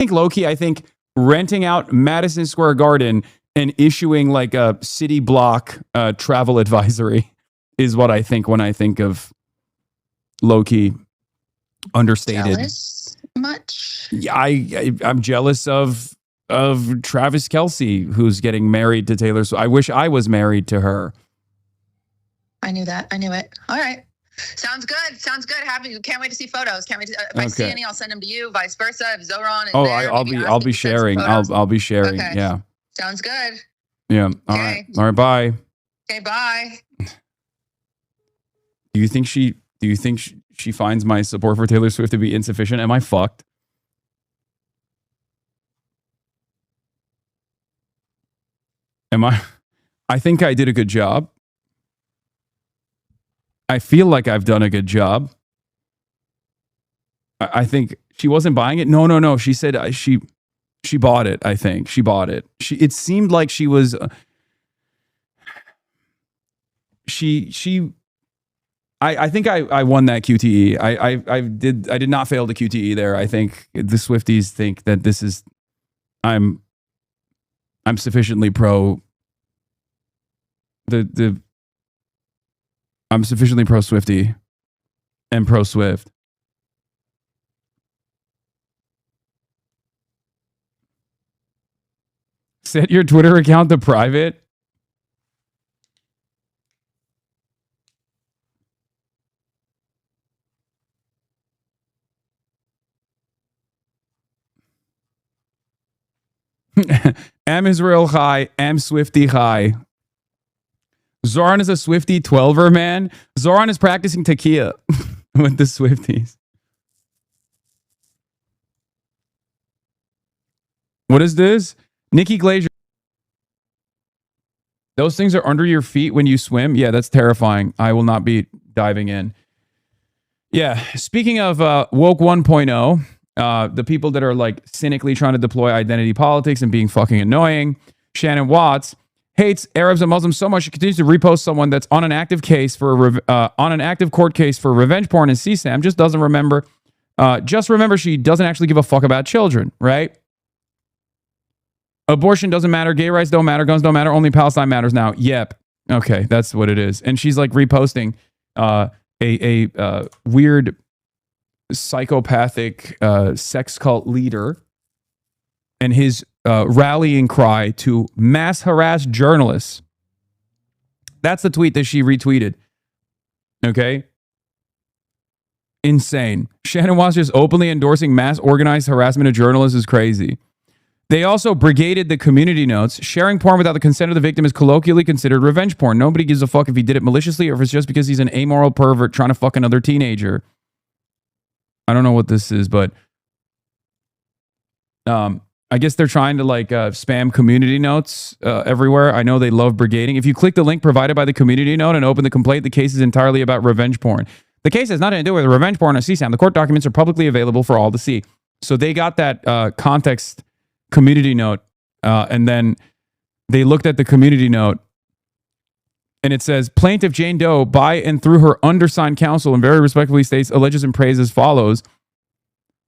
think low-key, I think renting out Madison Square Garden and issuing like a city block travel advisory is what I think when I think of low-key understated. Jealous much? Yeah, I'm jealous of Travis Kelce, who's getting married to Taylor Swift. I wish I was married to her. I knew that. I knew it. All right. Sounds good. Sounds good. Can't wait to see photos. Can't wait to, if I see any, I'll send them to you. Vice versa. If Zohran is there, I'll be sharing. I'll be sharing. Okay. Yeah. Sounds good. Yeah. All right. All right. Bye. Okay. Bye. Do you think she finds my support for Taylor Swift to be insufficient? Am I fucked? I think I did a good job. I feel like I've done a good job. I think she wasn't buying it. No. She said she bought it. I think she bought it. It seemed like she was. I think I won that QTE. I did not fail the QTE there. I think the Swifties think that this is. I'm sufficiently pro. I'm sufficiently pro Swifty and pro Swift. Set your Twitter account to private. Am Israel high, am Swifty high. Zohran is a Swifty 12er, man. Zohran is practicing takia with the Swifties. What is this? Nikki Glazier. Those things are under your feet when you swim? Yeah, that's terrifying. I will not be diving in. Yeah, speaking of woke 1.0, the people that are like cynically trying to deploy identity politics and being fucking annoying, Shannon Watts hates Arabs and Muslims so much she continues to repost someone that's on an active case for on an active court case for revenge porn and CSAM. Just doesn't remember. Just remember she doesn't actually give a fuck about children, right? Abortion doesn't matter. Gay rights don't matter. Guns don't matter. Only Palestine matters now. Yep. Okay, that's what it is. And she's like reposting a weird psychopathic sex cult leader and his rallying cry to mass harass journalists. That's the tweet that she retweeted. Okay? Insane. Shannon Watts just openly endorsing mass organized harassment of journalists is crazy. They also brigaded the community notes. Sharing porn without the consent of the victim is colloquially considered revenge porn. Nobody gives a fuck if he did it maliciously or if it's just because he's an amoral pervert trying to fuck another teenager. I don't know what this is, but I guess they're trying to like spam community notes everywhere. I know they love brigading. If you click the link provided by the community note and open the complaint, the case is entirely about revenge porn. The case has nothing to do with revenge porn or CSAM. The court documents are publicly available for all to see. So they got that context community note, and then they looked at the community note, and it says, plaintiff Jane Doe, by and through her undersigned counsel, and very respectfully states, alleges and prays as follows: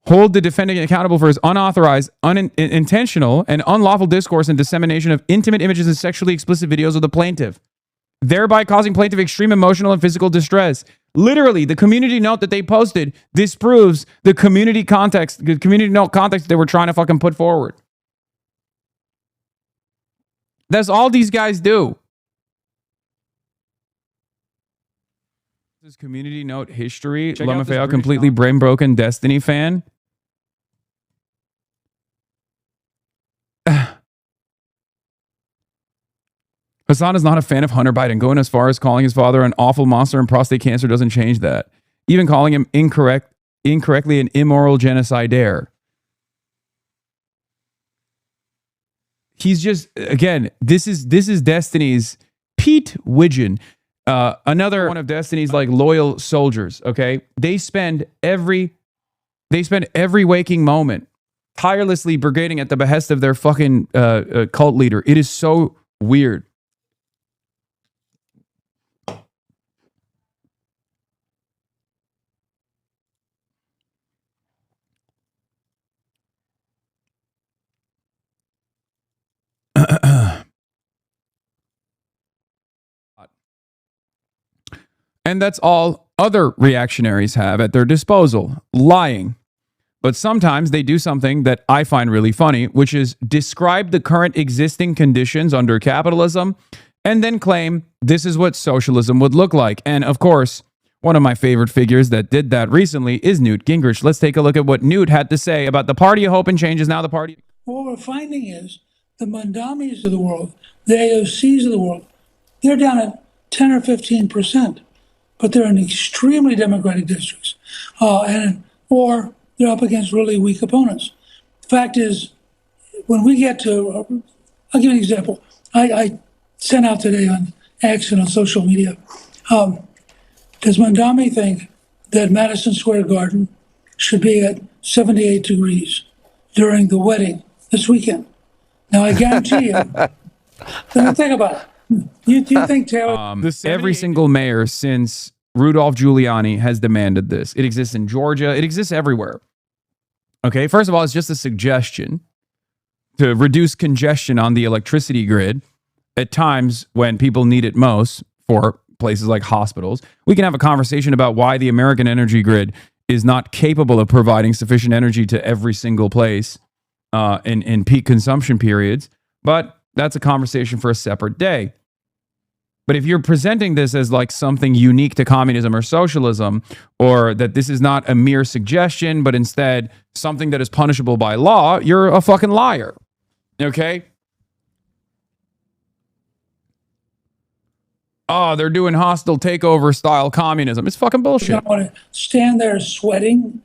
hold the defendant accountable for his unauthorized, unintentional, and unlawful discourse and dissemination of intimate images and sexually explicit videos of the plaintiff, thereby causing plaintiff extreme emotional and physical distress. Literally, the community note that they posted disproves the community note context they were trying to fucking put forward. That's all these guys do. This is community note history. LMFAO, completely brain broken Destiny fan. Hasan is not a fan of Hunter Biden. Going as far as calling his father an awful monster and prostate cancer doesn't change that. Even calling him incorrectly an immoral genocidaire. He's just, again, this is Destiny's Pete Widgeon, another one of Destiny's like loyal soldiers. Okay, they spend every waking moment tirelessly brigading at the behest of their fucking cult leader. It is so weird. And that's all other reactionaries have at their disposal, lying. But sometimes they do something that I find really funny, which is describe the current existing conditions under capitalism and then claim this is what socialism would look like. And of course, one of my favorite figures that did that recently is Newt Gingrich. Let's take a look at what Newt had to say about the party of hope and change is now the party. What we're finding is the Mamdanis of the world, the AOCs of the world, they're down at 10 or 15%, but they're in extremely democratic districts. Or they're up against really weak opponents. The fact is, when we get to, I'll give you an example. I sent out today on X and on social media, does Mamdani think that Madison Square Garden should be at 78 degrees during the wedding this weekend? Now, I guarantee you, think about it. You think Taylor? Every single mayor since Rudolph Giuliani has demanded this. It exists in Georgia. It exists everywhere. Okay, first of all, it's just a suggestion to reduce congestion on the electricity grid at times when people need it most for places like hospitals. We can have a conversation about why the American energy grid is not capable of providing sufficient energy to every single place in peak consumption periods, but that's a conversation for a separate day. But if you're presenting this as like something unique to communism or socialism, or that this is not a mere suggestion, but instead something that is punishable by law, you're a fucking liar. Okay? Oh, they're doing hostile takeover style communism. It's fucking bullshit. You don't want to stand there sweating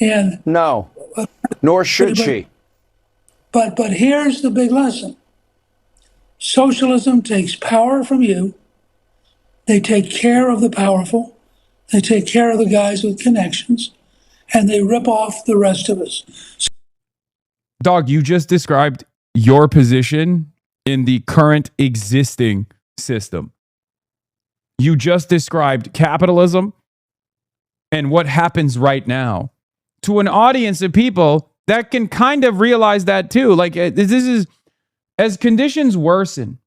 and... No, nor should she. But here's the big lesson. Socialism takes power from you. They take care of the powerful. They take care of the guys with connections. And they rip off the rest of us. Dog, you just described your position in the current existing system. You just described capitalism and what happens right now to an audience of people that can kind of realize that too. Like, this is... As conditions worsen,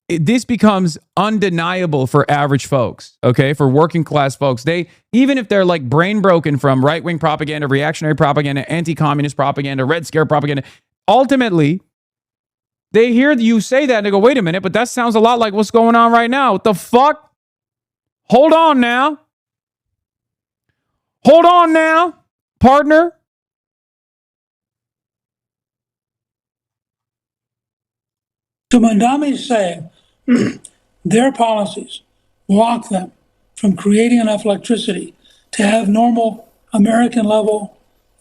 this becomes undeniable for average folks, okay? For working class folks. They, even if they're like brain broken from right-wing propaganda, reactionary propaganda, anti-communist propaganda, Red Scare propaganda, ultimately, they hear you say that and they go, wait a minute, but that sounds a lot like what's going on right now. What the fuck? Hold on now. Hold on now, partner. So Mamdani is saying their policies block them from creating enough electricity to have normal American level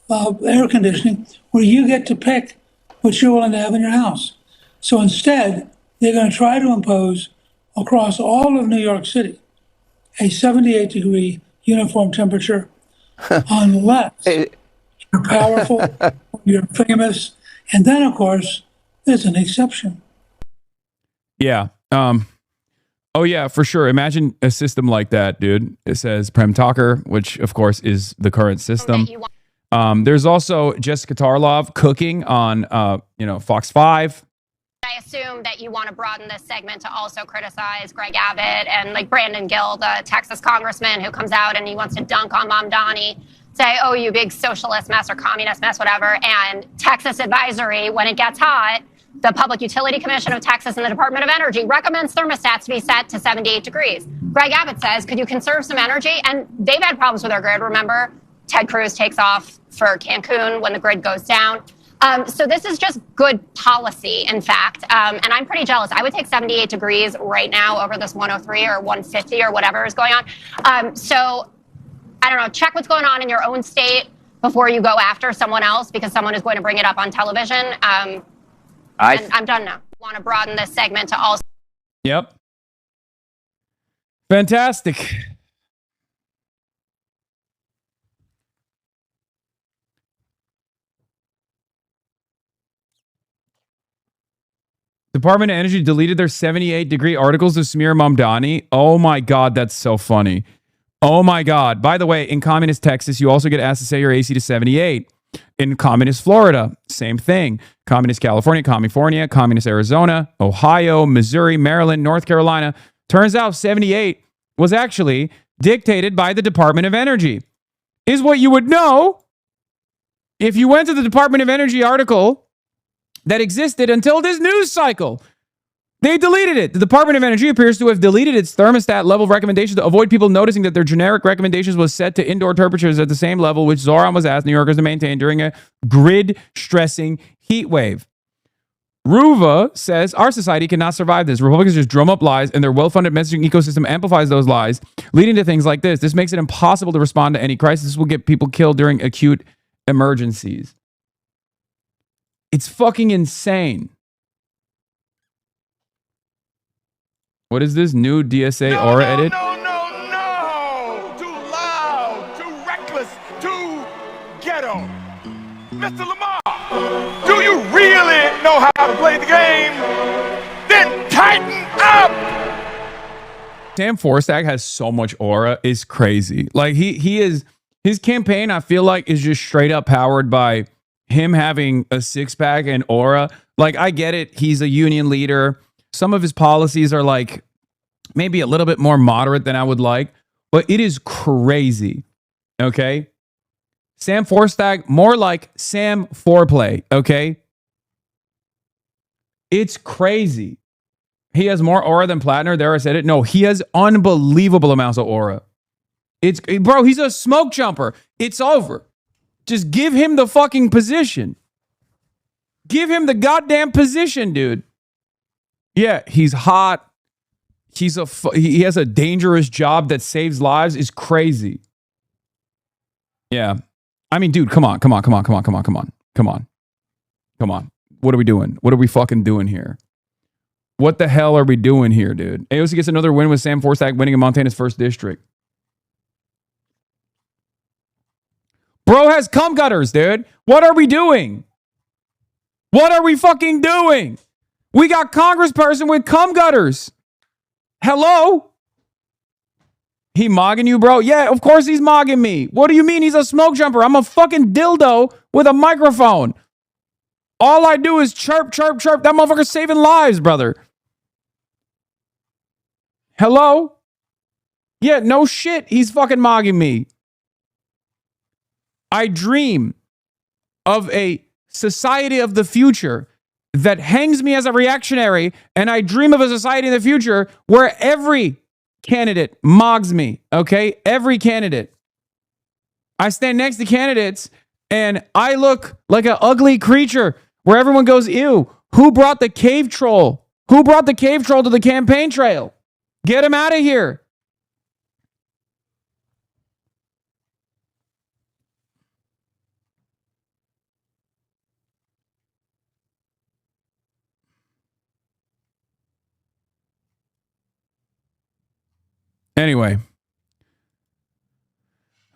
air conditioning where you get to pick what you're willing to have in your house. So instead, they're going to try to impose across all of New York City a 78 degree uniform temperature unless you're powerful, you're famous, and then of course, there's an exception. Yeah. Oh, yeah, for sure. Imagine a system like that, dude. It says Prem Talker, which, of course, is the current system. There's also Jessica Tarlov cooking on, Fox 5. I assume that you want to broaden this segment to also criticize Greg Abbott and like Brandon Gill, the Texas congressman who comes out and he wants to dunk on Mamdani, say, oh, you big socialist mess or communist mess, whatever. And Texas Advisory, when it gets hot, the Public Utility Commission of Texas and the Department of Energy recommends thermostats to be set to 78 degrees. Greg Abbott says, could you conserve some energy? And they've had problems with their grid. Remember, Ted Cruz takes off for Cancun when the grid goes down. So this is just good policy, in fact. And I'm pretty jealous. I would take 78 degrees right now over this 103 or 150 or whatever is going on. So I don't know, check what's going on in your own state before you go after someone else because someone is going to bring it up on television. I'm done now. I want to broaden this segment to also. Yep. Fantastic. Department of Energy deleted their 78-degree articles to smear Mamdani. Oh my God, that's so funny. Oh my God. By the way, in communist Texas, you also get asked to set your AC to 78. In communist Florida, same thing. Communist California, communist Arizona, Ohio, Missouri, Maryland, North Carolina. Turns out 78 was actually dictated by the Department of Energy. Is what you would know if you went to the Department of Energy article that existed until this news cycle. They deleted it. The Department of Energy appears to have deleted its thermostat level recommendations to avoid people noticing that their generic recommendations was set to indoor temperatures at the same level which Zohran was asked New Yorkers to maintain during a grid-stressing heat wave. Ruva says, our society cannot survive this. Republicans just drum up lies, and their well-funded messaging ecosystem amplifies those lies, leading to things like this. This makes it impossible to respond to any crisis. This will get people killed during acute emergencies. It's fucking insane. What is this new DSA aura edit? No. Too loud, too reckless, too ghetto. Mr. Lamar, do you really know how to play the game? Then tighten up. Sam Forstag has so much aura. It's crazy. Like he is, his campaign, I feel like, is just straight up powered by him having a six-pack and aura. Like, I get it. He's a union leader. Some of his policies are like maybe a little bit more moderate than I would like, but it is crazy. Okay. Sam Forstag, more like Sam Foreplay. Okay. It's crazy. He has more aura than Plattner. There, I said it. No, he has unbelievable amounts of aura. Bro, he's a smoke jumper. It's over. Just give him the fucking position. Give him the goddamn position, dude. Yeah, he's hot. He has a dangerous job that saves lives. Is crazy. Yeah. I mean, dude, come on. What are we doing? What are we fucking doing here? What the hell are we doing here, dude? AOC gets another win with Sam Forstag winning in Montana's 1st district. Bro has cum gutters, dude. What are we doing? What are we fucking doing? We got congressperson with cum gutters. Hello? He mogging you, bro? Yeah, of course he's mogging me. What do you mean he's a smoke jumper? I'm a fucking dildo with a microphone. All I do is chirp, chirp, chirp. That motherfucker's saving lives, brother. Hello? Yeah, no shit. He's fucking mogging me. I dream of a society of the future that hangs me as a reactionary, and I dream of a society in the future where every candidate mogs me, okay? Every candidate. I stand next to candidates, and I look like an ugly creature where everyone goes, ew, who brought the cave troll? Who brought the cave troll to the campaign trail? Get him out of here. Anyway.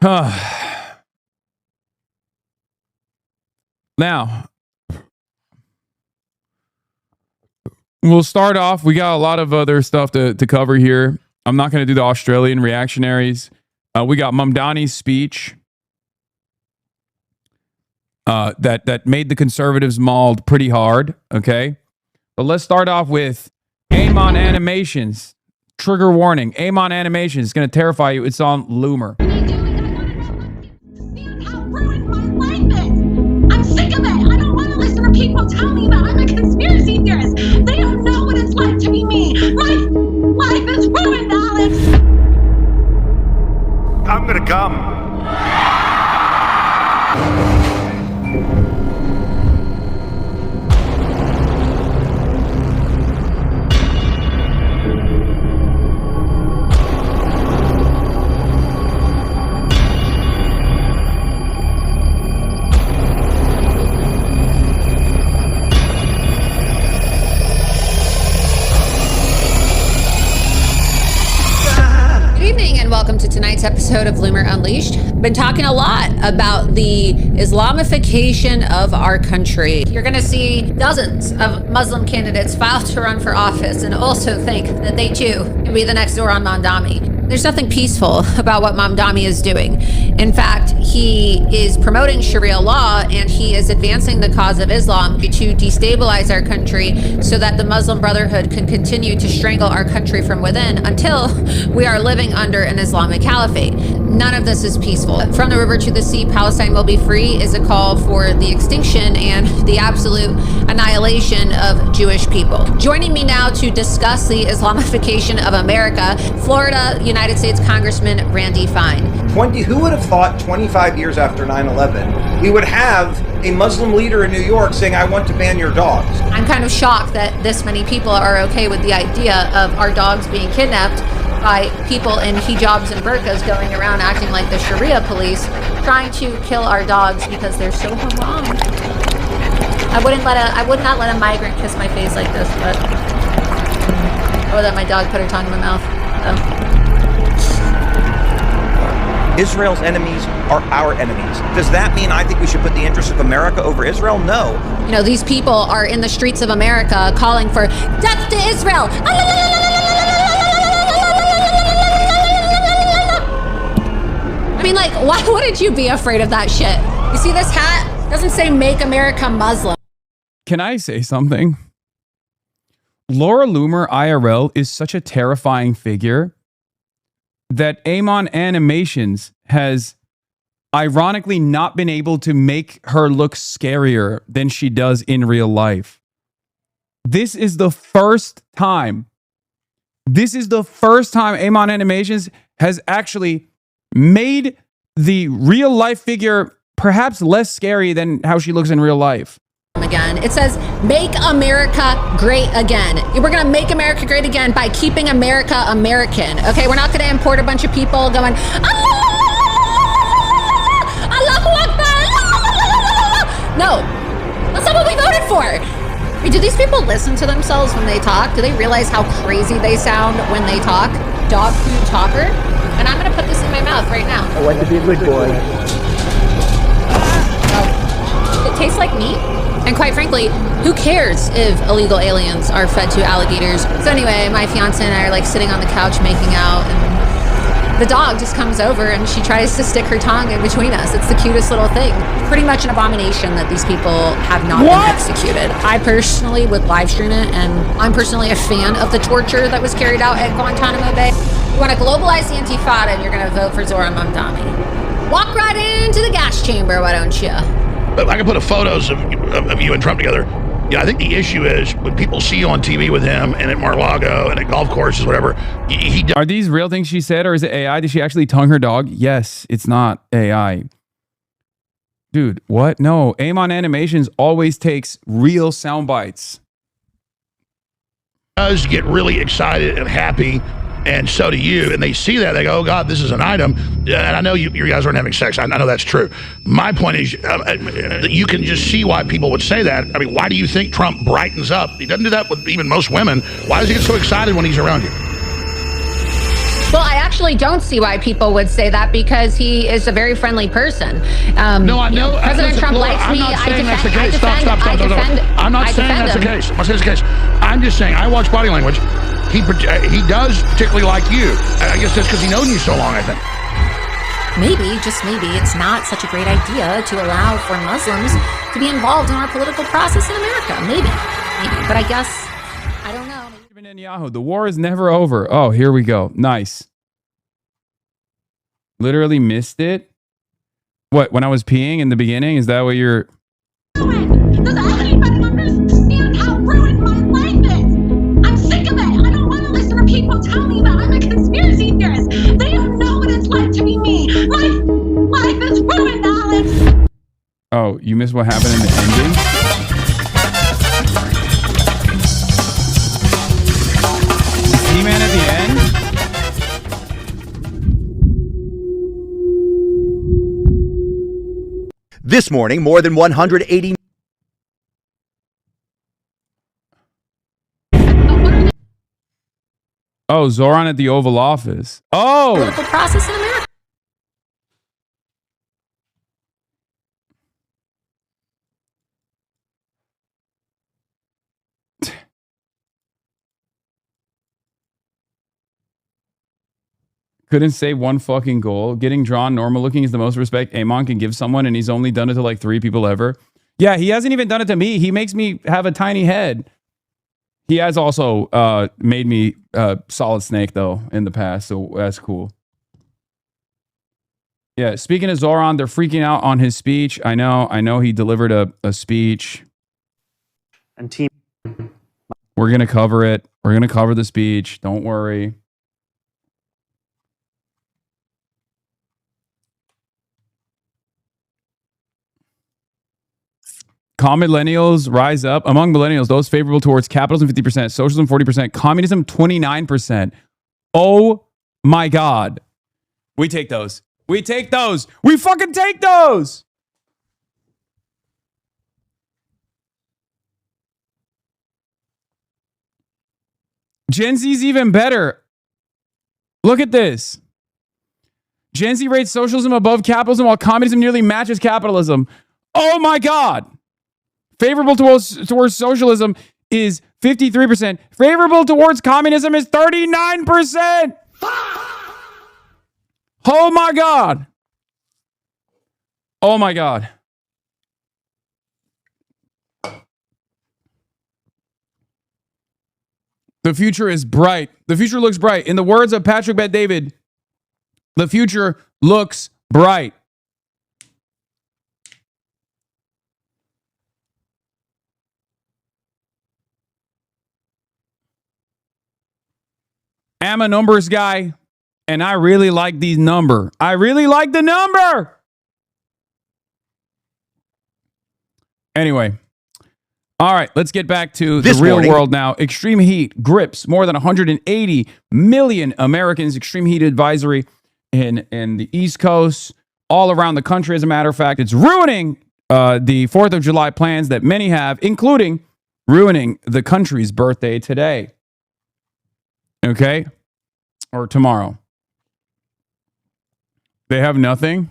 Now, we'll start off. We got a lot of other stuff to cover here. I'm not going to do the Australian reactionaries. We got Mamdani's speech that made the conservatives mauled pretty hard. Okay. But let's start off with Amon Animations. Trigger warning. Amon Animations is going to terrify you. It's on Loomer. How ruined my life is. I'm sick of it. I don't want to listen to people tell me that I'm a conspiracy theorist. They don't know what it's like to be me. My life is ruined, Alex. I'm gonna come. Welcome to tonight's episode of Loomer Unleashed. Been talking a lot about the Islamification of our country. You're going to see dozens of Muslim candidates file to run for office and also think that they too can be the next Zohran Mamdani. There's nothing peaceful about what Mamdani is doing. In fact, he is promoting Sharia law and he is advancing the cause of Islam to destabilize our country so that the Muslim Brotherhood can continue to strangle our country from within until we are living under an Islamic caliphate. None of this is peaceful. From the river to the sea, Palestine will be free is a call for the extinction and the absolute annihilation of Jewish people. Joining me now to discuss the Islamification of America, Florida United States Congressman Randy Fine. Who would have thought 25 years after 9/11, we would have a Muslim leader in New York saying, I want to ban your dogs? I'm kind of shocked that this many people are okay with the idea of our dogs being kidnapped by people in hijabs and burqas going around acting like the Sharia police, trying to kill our dogs because they're so haram. I would not let a migrant kiss my face like this, but I would let my dog put her tongue in my mouth. So. Israel's enemies are our enemies. Does that mean I think we should put the interests of America over Israel? No. You know, these people are in the streets of America calling for death to Israel. I mean, like, why wouldn't you be afraid of that shit? You see this hat? It doesn't say Make America Muslim. Can I say something? Laura Loomer IRL is such a terrifying figure that Amon Animations has ironically not been able to make her look scarier than she does in real life. This is the first time Amon Animations has actually made the real life figure perhaps less scary than how she looks in real life. Again, it says Make America Great Again. We're going to make America great again by keeping America American. Okay, we're not going to import a bunch of people going Allahu Akbar. No, that's not what we voted for. I mean, do these people listen to themselves when they talk? Do they realize how crazy they sound when they talk? Dog food talker. And I'm going to put this in my mouth right now. I want to be a good boy. It tastes like meat. And quite frankly, who cares if illegal aliens are fed to alligators? So anyway, my fiance and I are like sitting on the couch making out, and the dog just comes over and she tries to stick her tongue in between us. It's the cutest little thing. Pretty much an abomination that these people have not been executed. I personally would live stream it, and I'm personally a fan of the torture that was carried out at Guantanamo Bay. You want to globalize the Intifada and you're going to vote for Zohran Mamdani. Walk right into the gas chamber, why don't you? But I can put photos of you and Trump together. Yeah, I think the issue is when people see you on TV with him and at Mar-a-Lago and at golf courses, whatever. Are these real things she said, or is it AI? Did she actually tongue her dog? Yes, it's not AI. Dude, what? No, Amon Animations always takes real sound bites. Does get really excited and happy, and so do you. And they see that, they go, oh God, this is an item. And I know you guys aren't having sex. I know that's true. My point is, you can just see why people would say that. I mean, why do you think Trump brightens up? He doesn't do that with even most women. Why does he get so excited when he's around you? Well, I actually don't see why people would say that, because he is a very friendly person. No, I know. President Trump likes me. I'm not saying that's the case. Stop. I'm not saying that's the case. I'm not saying that's the case. I'm just saying I watch body language. He does particularly like you. I guess that's because he knows you so long, I think. Maybe, just maybe, it's not such a great idea to allow for Muslims to be involved in our political process in America. Maybe. But I guess, I don't know. Netanyahu, the war is never over. Oh, here we go. Nice. Literally missed it. What, when I was peeing in the beginning? Is that what you're... Does anybody understand how ruined my life is? I'm sick of it. I don't want to listen to people tell me that I'm a conspiracy theorist. They don't know what it's like to be me. My life is ruined, Alex. Oh, you missed what happened in the ending? He-Man at the end? This morning, more than 180. Oh, Zohran at the Oval Office. Oh! Political process in America. Couldn't save one fucking goal. Getting drawn normal looking is the most respect Amon can give someone, and he's only done it to like 3 people ever. Yeah, he hasn't even done it to me. He makes me have a tiny head. He has also made me Solid Snake, though, in the past, so that's cool. Yeah, speaking of Zohran, they're freaking out on his speech. I know he delivered a speech. And team. We're going to cover it. We're going to cover the speech. Don't worry. Millennials rise up. Among millennials, those favorable towards capitalism, 50%, socialism, 40%, communism, 29%. Oh my God. We take those. We take those. We fucking take those. Gen Z's even better. Look at this. Gen Z rates socialism above capitalism while communism nearly matches capitalism. Oh my God. Favorable towards socialism is 53%. Favorable towards communism is 39%. Oh my God. Oh my God. The future is bright. The future looks bright. In the words of Patrick Bet-David, the future looks bright. I'm a numbers guy, and I really like these number. I really like the number. Anyway. All right, let's get back to the real world now. Extreme heat grips more than 180 million Americans. Extreme heat advisory in the East Coast, all around the country, as a matter of fact. It's ruining the 4th of July plans that many have, including ruining the country's birthday today. Okay? Or tomorrow. They have nothing.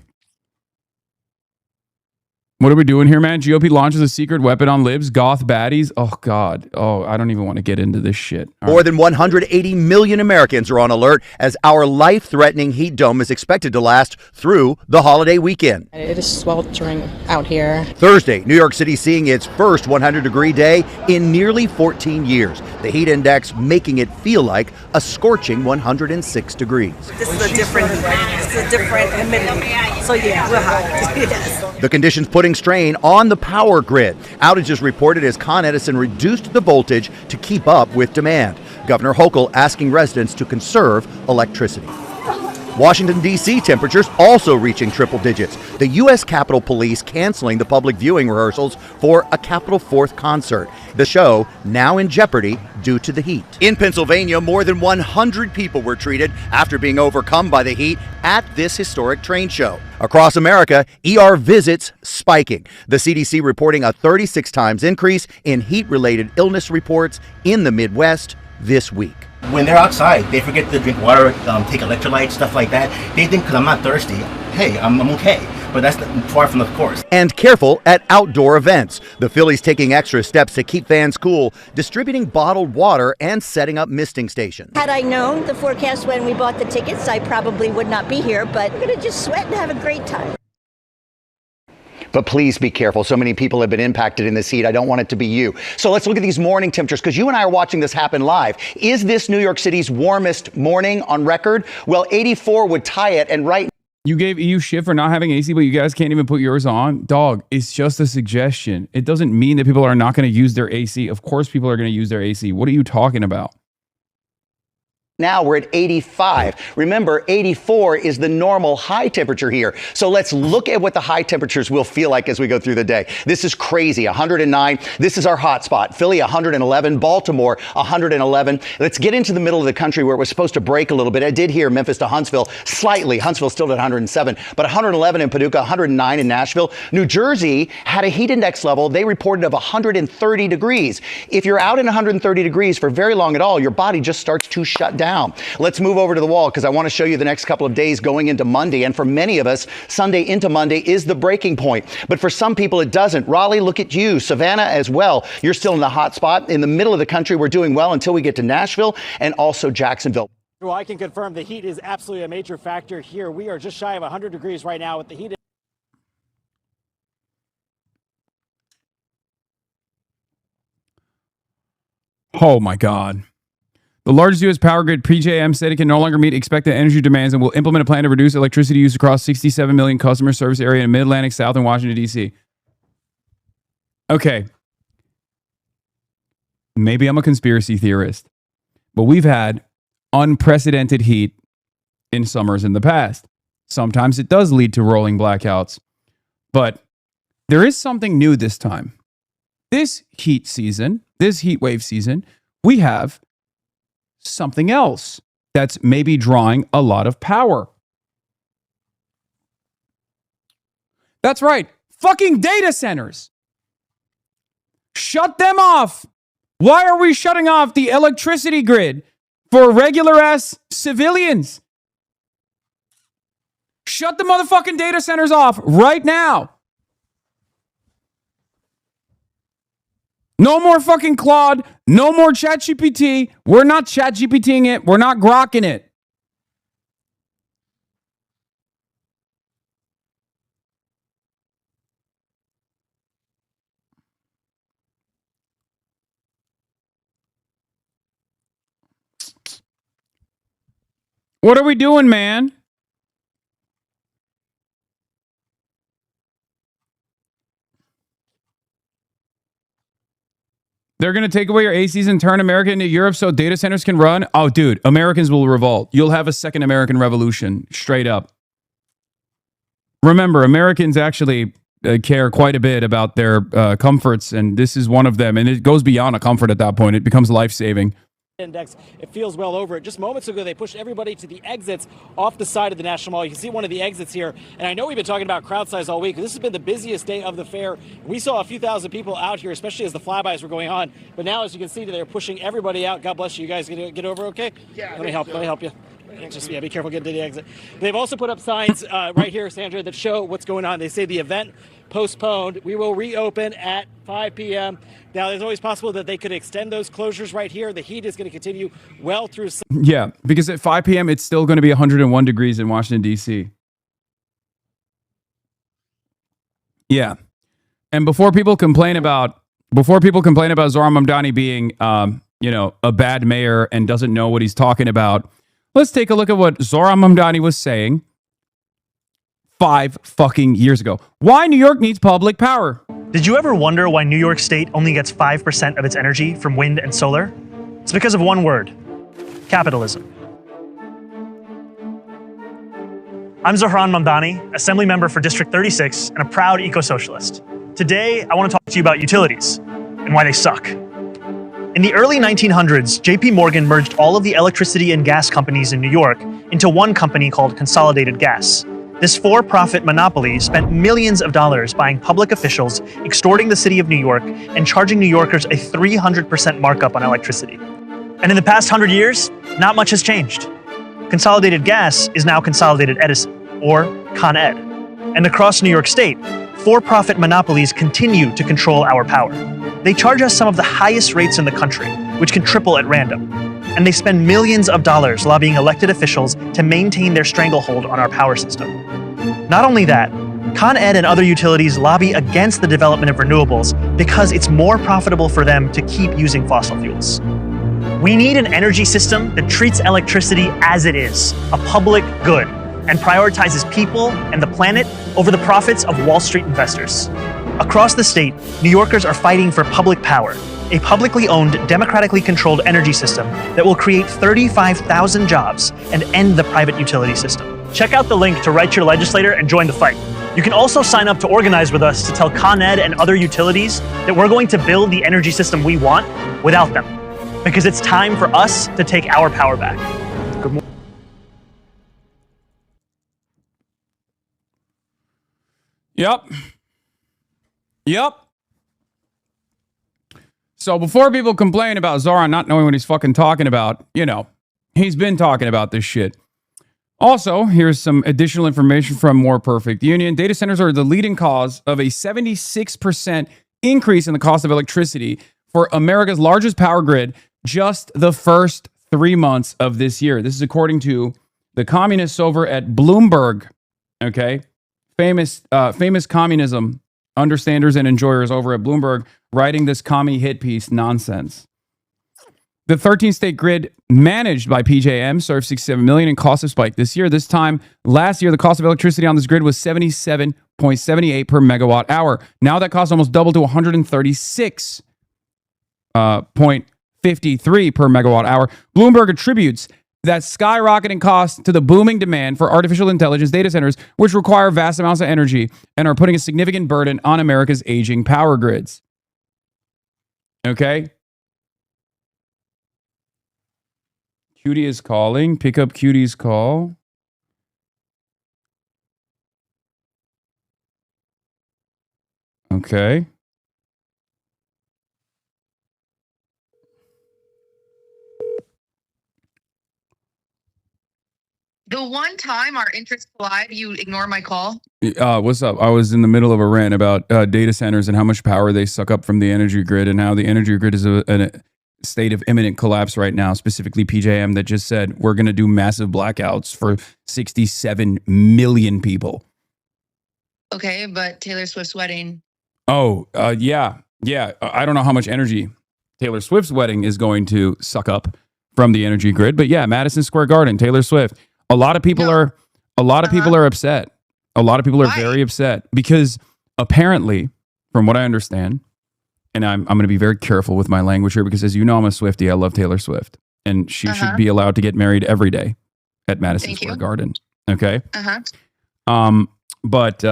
What are we doing here, man? GOP launches a secret weapon on libs, goth baddies. Oh, God. Oh, I don't even want to get into this shit. More than 180 million Americans are on alert as our life-threatening heat dome is expected to last through the holiday weekend. It is sweltering out here. Thursday, New York City seeing its first 100-degree day in nearly 14 years. The heat index making it feel like a scorching 106 degrees. This is a different humidity. So yeah, we're hot. Yes. The conditions putting strain on the power grid. Outages reported as Con Edison reduced the voltage to keep up with demand. Governor Hochul asking residents to conserve electricity. Washington, D.C. temperatures also reaching triple digits. The U.S. Capitol Police canceling the public viewing rehearsals for a Capitol 4th concert. The show now in jeopardy due to the heat. In Pennsylvania, more than 100 people were treated after being overcome by the heat at this historic train show. Across America, ER visits spiking. The CDC reporting a 36 times increase in heat-related illness reports in the Midwest this week. When they're outside, they forget to drink water, take electrolytes, stuff like that. They think because I'm not thirsty, hey, I'm okay. But that's far from the course. And careful at outdoor events. The Phillies taking extra steps to keep fans cool, distributing bottled water and setting up misting stations. Had I known the forecast when we bought the tickets, I probably would not be here, but we're going to just sweat and have a great time. But please be careful. So many people have been impacted in this heat. I don't want it to be you. So let's look at these morning temperatures, because you and I are watching this happen live. Is this New York City's warmest morning on record? Well, 84 would tie it, and right. You gave EU shit for not having AC, but you guys can't even put yours on? Dog, it's just a suggestion. It doesn't mean that people are not going to use their AC. Of course people are going to use their AC. What are you talking about? Now we're at 85. Remember, 84 is the normal high temperature here. So let's look at what the high temperatures will feel like as we go through the day. This is crazy. 109. This is our hot spot. Philly, 111. Baltimore, 111. Let's get into the middle of the country where it was supposed to break a little bit. I did hear Memphis to Huntsville slightly. Huntsville still at 107, but 111 in Paducah, 109 in Nashville. New Jersey had a heat index level they reported of 130 degrees. If you're out in 130 degrees for very long at all, your body just starts to shut down. Let's move over to the wall because I want to show you the next couple of days going into Monday. And for many of us, Sunday into Monday is the breaking point. But for some people, it doesn't. Raleigh, look at you. Savannah as well. You're still in the hot spot. In the middle of the country, we're doing well until we get to Nashville and also Jacksonville. Well, I can confirm the heat is absolutely a major factor here. We are just shy of 100 degrees right now with the heat. Oh my God. The largest U.S. power grid, PJM, said it can no longer meet expected energy demands and will implement a plan to reduce electricity use across 67 million customer service area in Mid-Atlantic South and Washington, D.C. Okay. Maybe I'm a conspiracy theorist, but we've had unprecedented heat in summers in the past. Sometimes it does lead to rolling blackouts, but there is something new this time. This heat season, this heat wave season, we have something else that's maybe drawing a lot of power. That's right. Fucking data centers. Shut them off. Why are we shutting off the electricity grid for regular ass civilians? Shut the motherfucking data centers off right now. No more fucking Claude. No more ChatGPT. We're not ChatGPTing it. We're not grokking it. What are we doing, man? They're going to take away your ACs and turn America into Europe so data centers can run? Oh, dude, Americans will revolt. You'll have a second American revolution, straight up. Remember, Americans actually care quite a bit about their comforts, and this is one of them. And it goes beyond a comfort at that point. It becomes life-saving. Index, it feels well over it. Just moments ago, they pushed everybody to the exits off the side of the National Mall. You can see one of the exits here. And I know we've been talking about crowd size all week. This has been the busiest day of the fair. We saw a few thousand people out here, especially as the flybys were going on. But now, as you can see, they're pushing everybody out. God bless you. You guys get over okay? Yeah. Let me help you. Just be careful getting to the exit. They've also put up signs right here, Sandra, that show what's going on. They say the event postponed. We will reopen at 5 p.m. Now, there's always possible that they could extend those closures right here. The heat is going to continue well through. Yeah, because at 5 p.m. it's still going to be 101 degrees in Washington, D.C. Yeah, and before people complain about Zohran Mamdani being, a bad mayor and doesn't know what he's talking about, let's take a look at what Zohran Mamdani was saying 5 fucking years ago. Why New York needs public power. Did you ever wonder why New York State only gets 5% of its energy from wind and solar? It's because of one word: capitalism. I'm Zohran Mamdani, Assembly Member for District 36 and a proud eco-socialist. Today, I want to talk to you about utilities and why they suck. In the early 1900s, J.P. Morgan merged all of the electricity and gas companies in New York into one company called Consolidated Gas. This for-profit monopoly spent millions of dollars buying public officials, extorting the city of New York, and charging New Yorkers a 300% markup on electricity. And in the past 100 years, not much has changed. Consolidated Gas is now Consolidated Edison, or Con Ed. And across New York State, for-profit monopolies continue to control our power. They charge us some of the highest rates in the country, which can triple at random. And they spend millions of dollars lobbying elected officials to maintain their stranglehold on our power system. Not only that, Con Ed and other utilities lobby against the development of renewables because it's more profitable for them to keep using fossil fuels. We need an energy system that treats electricity as it is, a public good, and prioritizes people and the planet over the profits of Wall Street investors. Across the state, New Yorkers are fighting for public power, a publicly owned, democratically controlled energy system that will create 35,000 jobs and end the private utility system. Check out the link to write your legislator and join the fight. You can also sign up to organize with us to tell Con Ed and other utilities that we're going to build the energy system we want without them. Because it's time for us to take our power back. Good morning. Yep. So before people complain about Zohran not knowing what he's fucking talking about, he's been talking about this shit. Also, here's some additional information from More Perfect Union. Data centers are the leading cause of a 76% increase in the cost of electricity for America's largest power grid just the first 3 months of this year. This is according to the communists over at Bloomberg. Okay, famous communism understanders and enjoyers over at Bloomberg writing this commie hit piece nonsense. The 13-state grid managed by PJM served 67 million in cost of spike this year. This time last year, the cost of electricity on this grid was 77.78 per megawatt hour. Now that cost almost doubled to 136.53 per megawatt hour. Bloomberg attributes that skyrocketing cost to the booming demand for artificial intelligence data centers, which require vast amounts of energy and are putting a significant burden on America's aging power grids. Okay? Cutie is calling. Pick up Cutie's call. Okay. The one time our interests collide, you ignore my call. What's up? I was in the middle of a rant about data centers and how much power they suck up from the energy grid and how the energy grid is in a state of imminent collapse right now, specifically PJM that just said we're going to do massive blackouts for 67 million people. Okay, but Taylor Swift's wedding. Oh, yeah. I don't know how much energy Taylor Swift's wedding is going to suck up from the energy grid, but yeah, Madison Square Garden, Taylor Swift. A lot of people are upset. A lot of people are very upset because apparently, from what I understand, and I'm going to be very careful with my language here because, as you know, I'm a Swiftie. I love Taylor Swift, and she should be allowed to get married every day at Madison Square Garden. Okay. But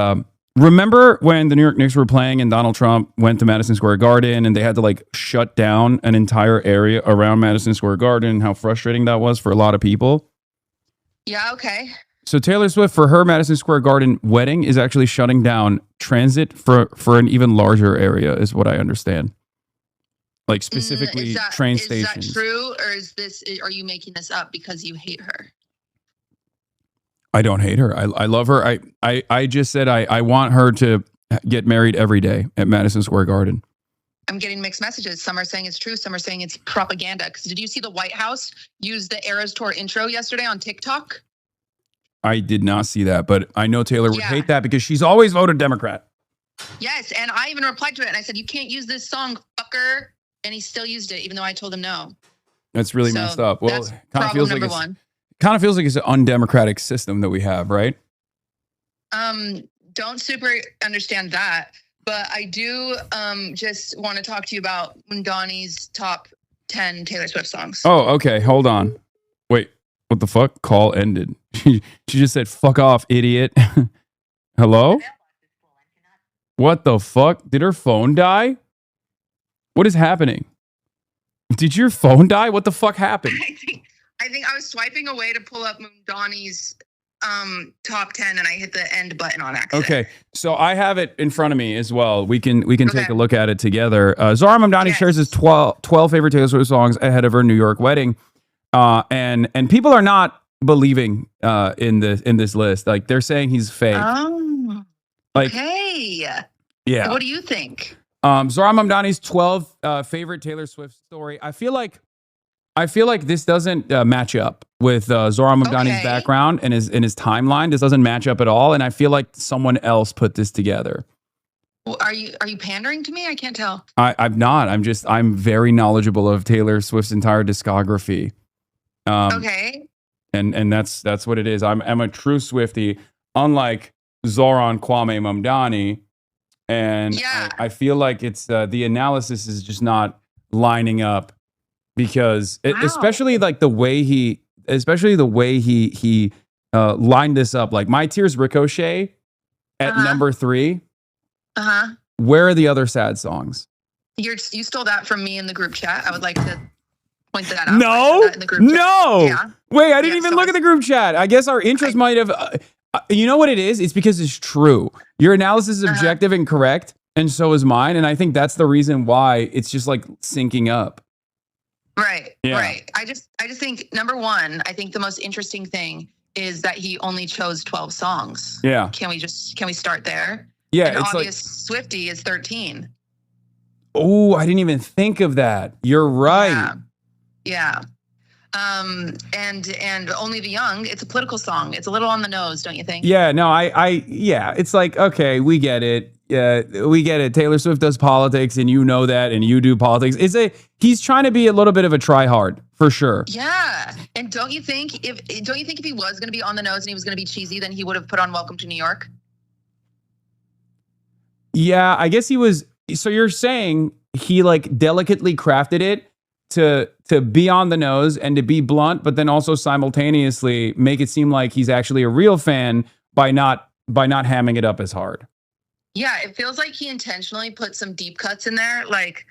remember when the New York Knicks were playing and Donald Trump went to Madison Square Garden and they had to like shut down an entire area around Madison Square Garden? How frustrating that was for a lot of people. Yeah. Okay. So Taylor Swift, for her Madison Square Garden wedding, is actually shutting down transit for an even larger area, is what I understand. Like specifically train stations. Is that true, or are you making this up because you hate her? I don't hate her. I love her. I just said I want her to get married every day at Madison Square Garden. I'm getting mixed messages. Some are saying it's true. Some are saying it's propaganda. Because did you see the White House use the Eras Tour intro yesterday on TikTok? I did not see that, but I know Taylor would hate that because she's always voted Democrat. Yes, and I even replied to it and I said, "You can't use this song, fucker." And he still used it, even though I told him no. That's really messed up. Well, that's problem number one. Kind of feels like it's an undemocratic system that we have, right? Don't super understand that, but I do just want to talk to you about Mamdani's top 10 Taylor Swift songs. Oh, okay. Hold on. Wait, what the fuck? Call ended. She just said, "Fuck off, idiot." Hello? What the fuck? Did her phone die? What is happening? Did your phone die? What the fuck happened? I think I was swiping away to pull up Mamdani's top 10 and I hit the end button on accident. Okay, so I have it in front of me as well. We can take a look at it together. Zohran Mamdani shares his 12 favorite Taylor Swift songs ahead of her New York wedding. And people are not believing in this list. Like they're saying he's fake. Oh, like, okay. Yeah. What do you think? Zohran Mamdani's 12 favorite Taylor Swift story. I feel like this doesn't match up with Zohran Mamdani's background and his timeline. This doesn't match up at all, and I feel like someone else put this together. Well, are you pandering to me? I can't tell. I'm not. I'm very knowledgeable of Taylor Swift's entire discography. Okay. And that's what it is. I'm a true Swiftie, unlike Zohran Kwame Mamdani, and I feel like it's the analysis is just not lining up. Because especially like the way he lined this up, like My Tears Ricochet at number 3. Where are the other sad songs? You stole that from me in the group chat. I would like to point that out. No, in the group chat. Yeah. Wait, I didn't even look at the group chat. I guess our interest might have. You know what it is? It's because it's true. Your analysis is objective and correct, and so is mine. And I think that's the reason why it's just like syncing up. Right. Yeah. Right. I just think number one, I think the most interesting thing is that he only chose 12 songs. Yeah. Can we start there? Yeah. And it's obvious like Swiftie is 13. Oh, I didn't even think of that. You're right. Yeah. and Only the Young. It's a political song. It's a little on the nose, don't you think? Yeah, no, yeah, it's like, okay, we get it. Yeah, we get it. Taylor Swift does politics, and you know that, and you do politics. He's trying to be a little bit of a try-hard, for sure. Yeah, and don't you think if he was going to be on the nose and he was going to be cheesy, then he would have put on Welcome to New York? Yeah, I guess he was. So you're saying he like delicately crafted it to be on the nose and to be blunt, but then also simultaneously make it seem like he's actually a real fan by not hamming it up as hard. Yeah, it feels like he intentionally put some deep cuts in there. Like,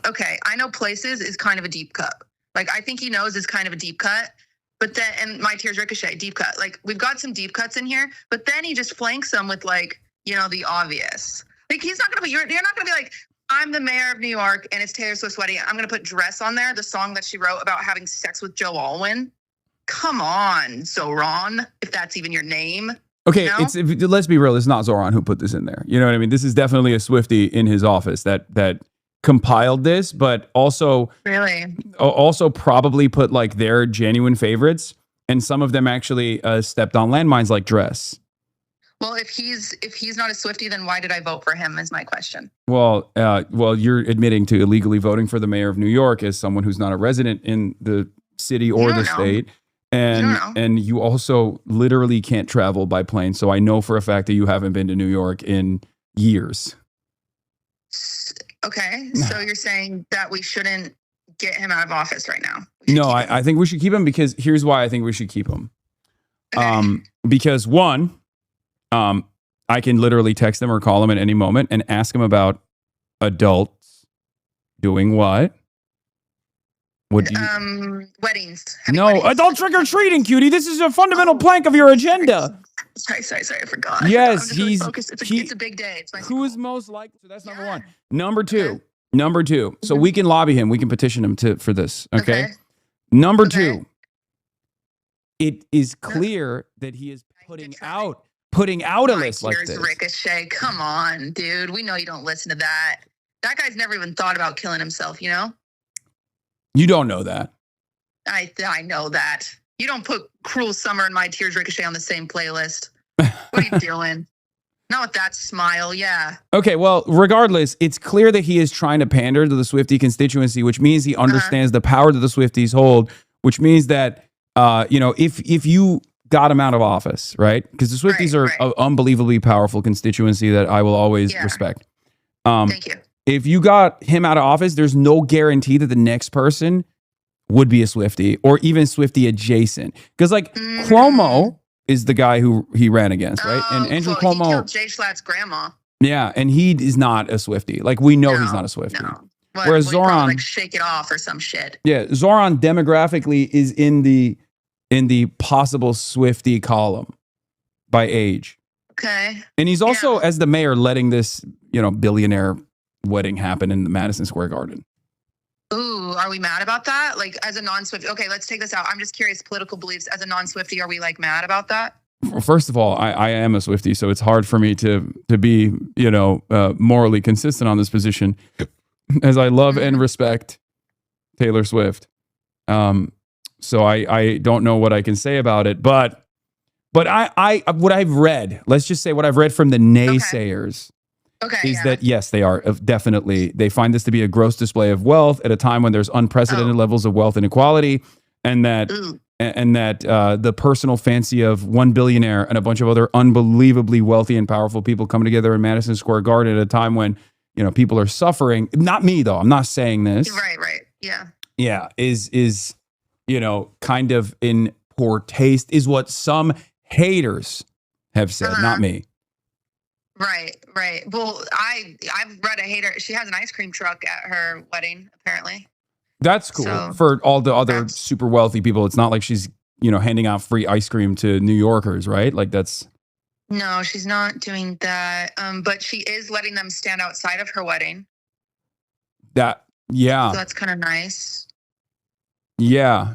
okay, I know Places is kind of a deep cut. Like, I think he knows is kind of a deep cut. But then, and My Tears Ricochet, deep cut. Like, we've got some deep cuts in here, but then he just flanks them with, like, you know, the obvious. Like, he's not going to be, you're not going to be like, I'm the mayor of New York and it's Taylor Swift's wedding. I'm going to put Dress on there, the song that she wrote about having sex with Joe Alwyn. Come on, Zohran, if that's even your name. Okay, you know? Let's be real. It's not Zohran who put this in there. You know what I mean? This is definitely a Swiftie in his office that compiled this, but also probably put like their genuine favorites, and some of them actually stepped on landmines like Dress. Well, if he's not a Swiftie, then why did I vote for him? Is my question. Well, you're admitting to illegally voting for the mayor of New York as someone who's not a resident in the city or the state. And you also literally can't travel by plane. So I know for a fact that you haven't been to New York in years. Okay. So you're saying that we shouldn't get him out of office right now? No, I think we should keep him because here's why I think we should keep him. Okay. Because one, I can literally text him or call him at any moment and ask him about adults doing what? Weddings. No, adult trick-or-treating, cutie. This is a fundamental plank of your agenda. Sorry, I forgot. Yes, really focused. It's a big day. Who is most likely? So that's number one. Number two. So we can lobby him. We can petition him for this. Okay. Number two. It is clear that he is putting out a list like this. Ricochet. Come on, dude. We know you don't listen to that. That guy's never even thought about killing himself, you know? You don't know that. I know that. You don't put Cruel Summer and My Tears Ricochet on the same playlist. What are you doing? Not with that smile, yeah. Okay, well, regardless, it's clear that he is trying to pander to the Swiftie constituency, which means he understands the power that the Swifties hold, which means that, if you got him out of office, right? Because the Swifties are an unbelievably powerful constituency that I will always respect. Thank you. If you got him out of office, there's no guarantee that the next person would be a Swiftie or even Swiftie adjacent. Because Cuomo is the guy who he ran against, right? And Andrew Cuomo, he killed Jay Schlatt's grandma. Yeah, and he is not a Swiftie. Like we know he's not a Swiftie. No. Whereas Zohran, like Shake It Off or some shit. Yeah, Zohran demographically is in the possible Swiftie column by age. Okay. And he's also, as the mayor, letting this billionaire wedding happen in the Madison Square Garden. Ooh, are we mad about that? Like as a non-Swiftie? Okay, let's take this out. I'm just curious, political beliefs. As a non-Swiftie, are we like mad about that? Well, first of all, I am a Swiftie, so it's hard for me to be, morally consistent on this position, as I love and respect Taylor Swift. So I don't know what I can say about it, but I what I've read, let's just say what I've read from the naysayers. Is that yes, they are definitely, they find this to be a gross display of wealth at a time when there's unprecedented levels of wealth inequality, and that the personal fancy of one billionaire and a bunch of other unbelievably wealthy and powerful people coming together in Madison Square Garden at a time when people are suffering. Not me though. I'm not saying this. Right. Yeah. Yeah. Is kind of in poor taste is what some haters have said. Not me. Right. Well, I've read a hater. She has an ice cream truck at her wedding, apparently. That's cool. So, for all the other super wealthy people, it's not like she's, handing out free ice cream to New Yorkers, right? Like that's. No, she's not doing that. But she is letting them stand outside of her wedding. So that's kind of nice. Yeah,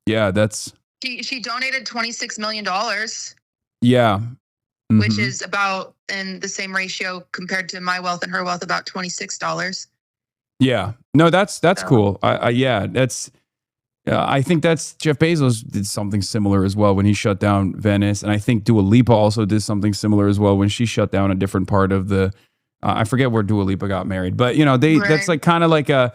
that's. She donated $26 million. Yeah. Mm-hmm. Which is about in the same ratio compared to my wealth and her wealth, about $26. Yeah, no, that's cool. That's I think that's Jeff Bezos did something similar as well when he shut down Venice, and I think Dua Lipa also did something similar as well when she shut down a different part of the. I forget where Dua Lipa got married, but that's like kind of like a,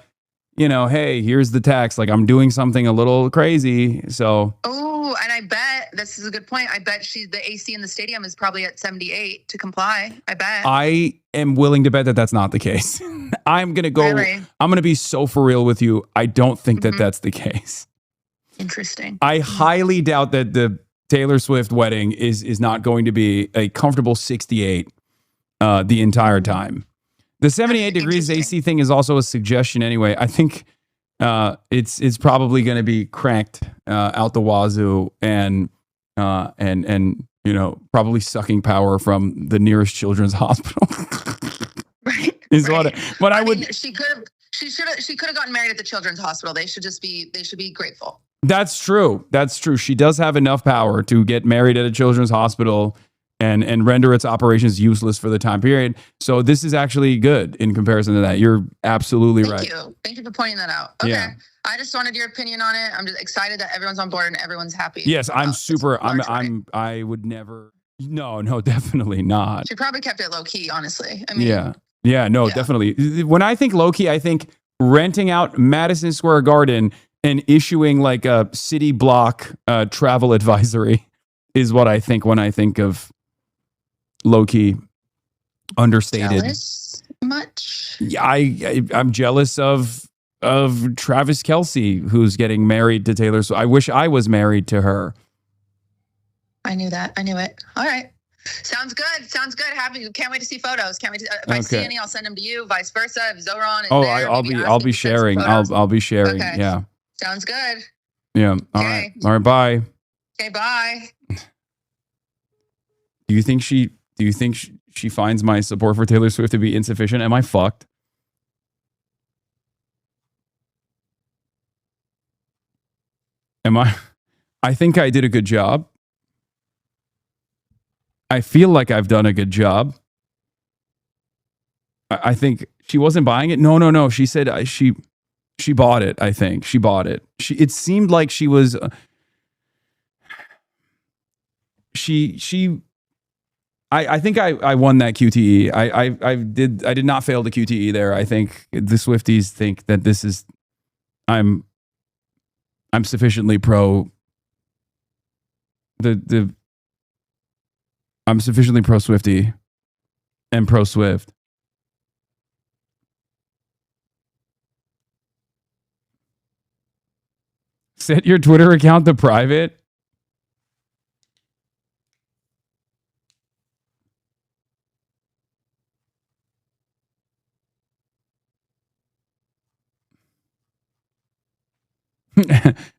hey, here's the tax. Like I'm doing something a little crazy, so. Oh, and I bet this is a good point. I bet the AC in the stadium is probably at 78 to comply. I bet. I am willing to bet that that's not the case. I'm gonna go. Really? I'm gonna be so for real with you. I don't think that that's the case. Interesting. I highly doubt that the Taylor Swift wedding is not going to be a comfortable 68 the entire time. The 78 degrees AC thing is also a suggestion anyway. I think it's probably going to be cranked out the wazoo and probably sucking power from the nearest children's hospital. But I would. She could have gotten married at the children's hospital. They should be grateful. That's true. That's true. She does have enough power to get married at a children's hospital and render its operations useless for the time period. So this is actually good in comparison to that. You're absolutely right. Thank you for pointing that out. Okay. Yeah. I just wanted your opinion on it. I'm just excited that everyone's on board and everyone's happy. Yes, I'm super. I would never. No, definitely not. She probably kept it low key, honestly. I mean, definitely. When I think low key, I think renting out Madison Square Garden and issuing like a city block travel advisory is what I think when I think of low key, understated. Jealous much? Yeah, I'm jealous of Travis Kelce, who's getting married to Taylor Swift. I wish I was married to her. I knew that. I knew it. All right. Sounds good. Can't wait to see photos. Can't wait to. If I see any, I'll send them to you. Vice versa. If Zohran is there, I'll be sharing. I'll be sharing. Okay. Yeah. Sounds good. Yeah. All right. All right. Bye. Okay. Bye. Do you think she finds my support for Taylor Swift to be insufficient? Am I fucked? Am I? I think I did a good job. I feel like I've done a good job. I think she wasn't buying it. No. She said she bought it. I think she bought it. It seemed like she was. I think I won that QTE. I did not fail the QTE there. I think the Swifties think that this is. I'm sufficiently pro. I'm sufficiently pro Swifty and pro Swift. Set your Twitter account to private.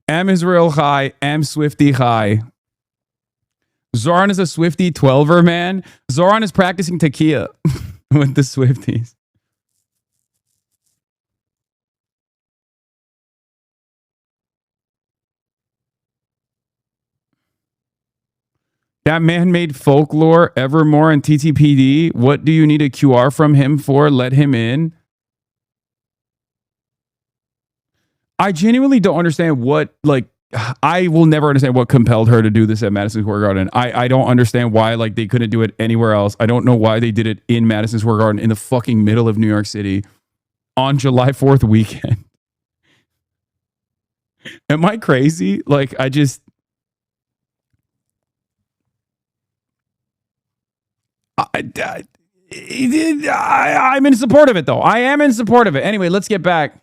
Am Israel Chai, Am Swifty Chai. Zohran is a Swifty 12er, man. Zohran is practicing Takia with the Swifties. That man made Folklore, Evermore, and TTPD. What do you need a QR from him for? Let him in. I genuinely don't understand what, I will never understand what compelled her to do this at Madison Square Garden. I don't understand why, they couldn't do it anywhere else. I don't know why they did it in Madison Square Garden in the fucking middle of New York City on July 4th weekend. Am I crazy? I'm in support of it, though. I am in support of it. Anyway, let's get back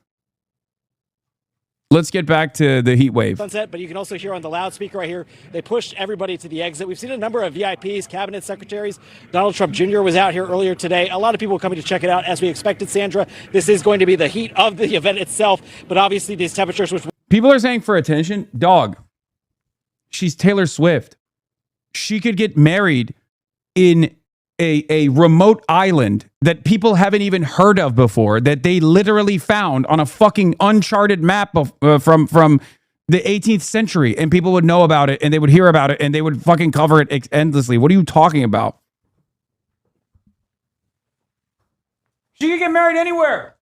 to the heat wave. Sunset, but you can also hear on the loudspeaker right here, they pushed everybody to the exit. We've seen a number of VIPs, cabinet secretaries. Donald Trump Jr. was out here earlier today. A lot of people coming to check it out, as we expected, Sandra. This is going to be the heat of the event itself, but obviously these temperatures, which people are saying for attention, dog, she's Taylor Swift. She could get married in a remote island that people haven't even heard of before, that they literally found on a fucking uncharted map from the 18th century, and people would know about it and they would hear about it and they would fucking cover it endlessly. What are you talking about? She could get married anywhere.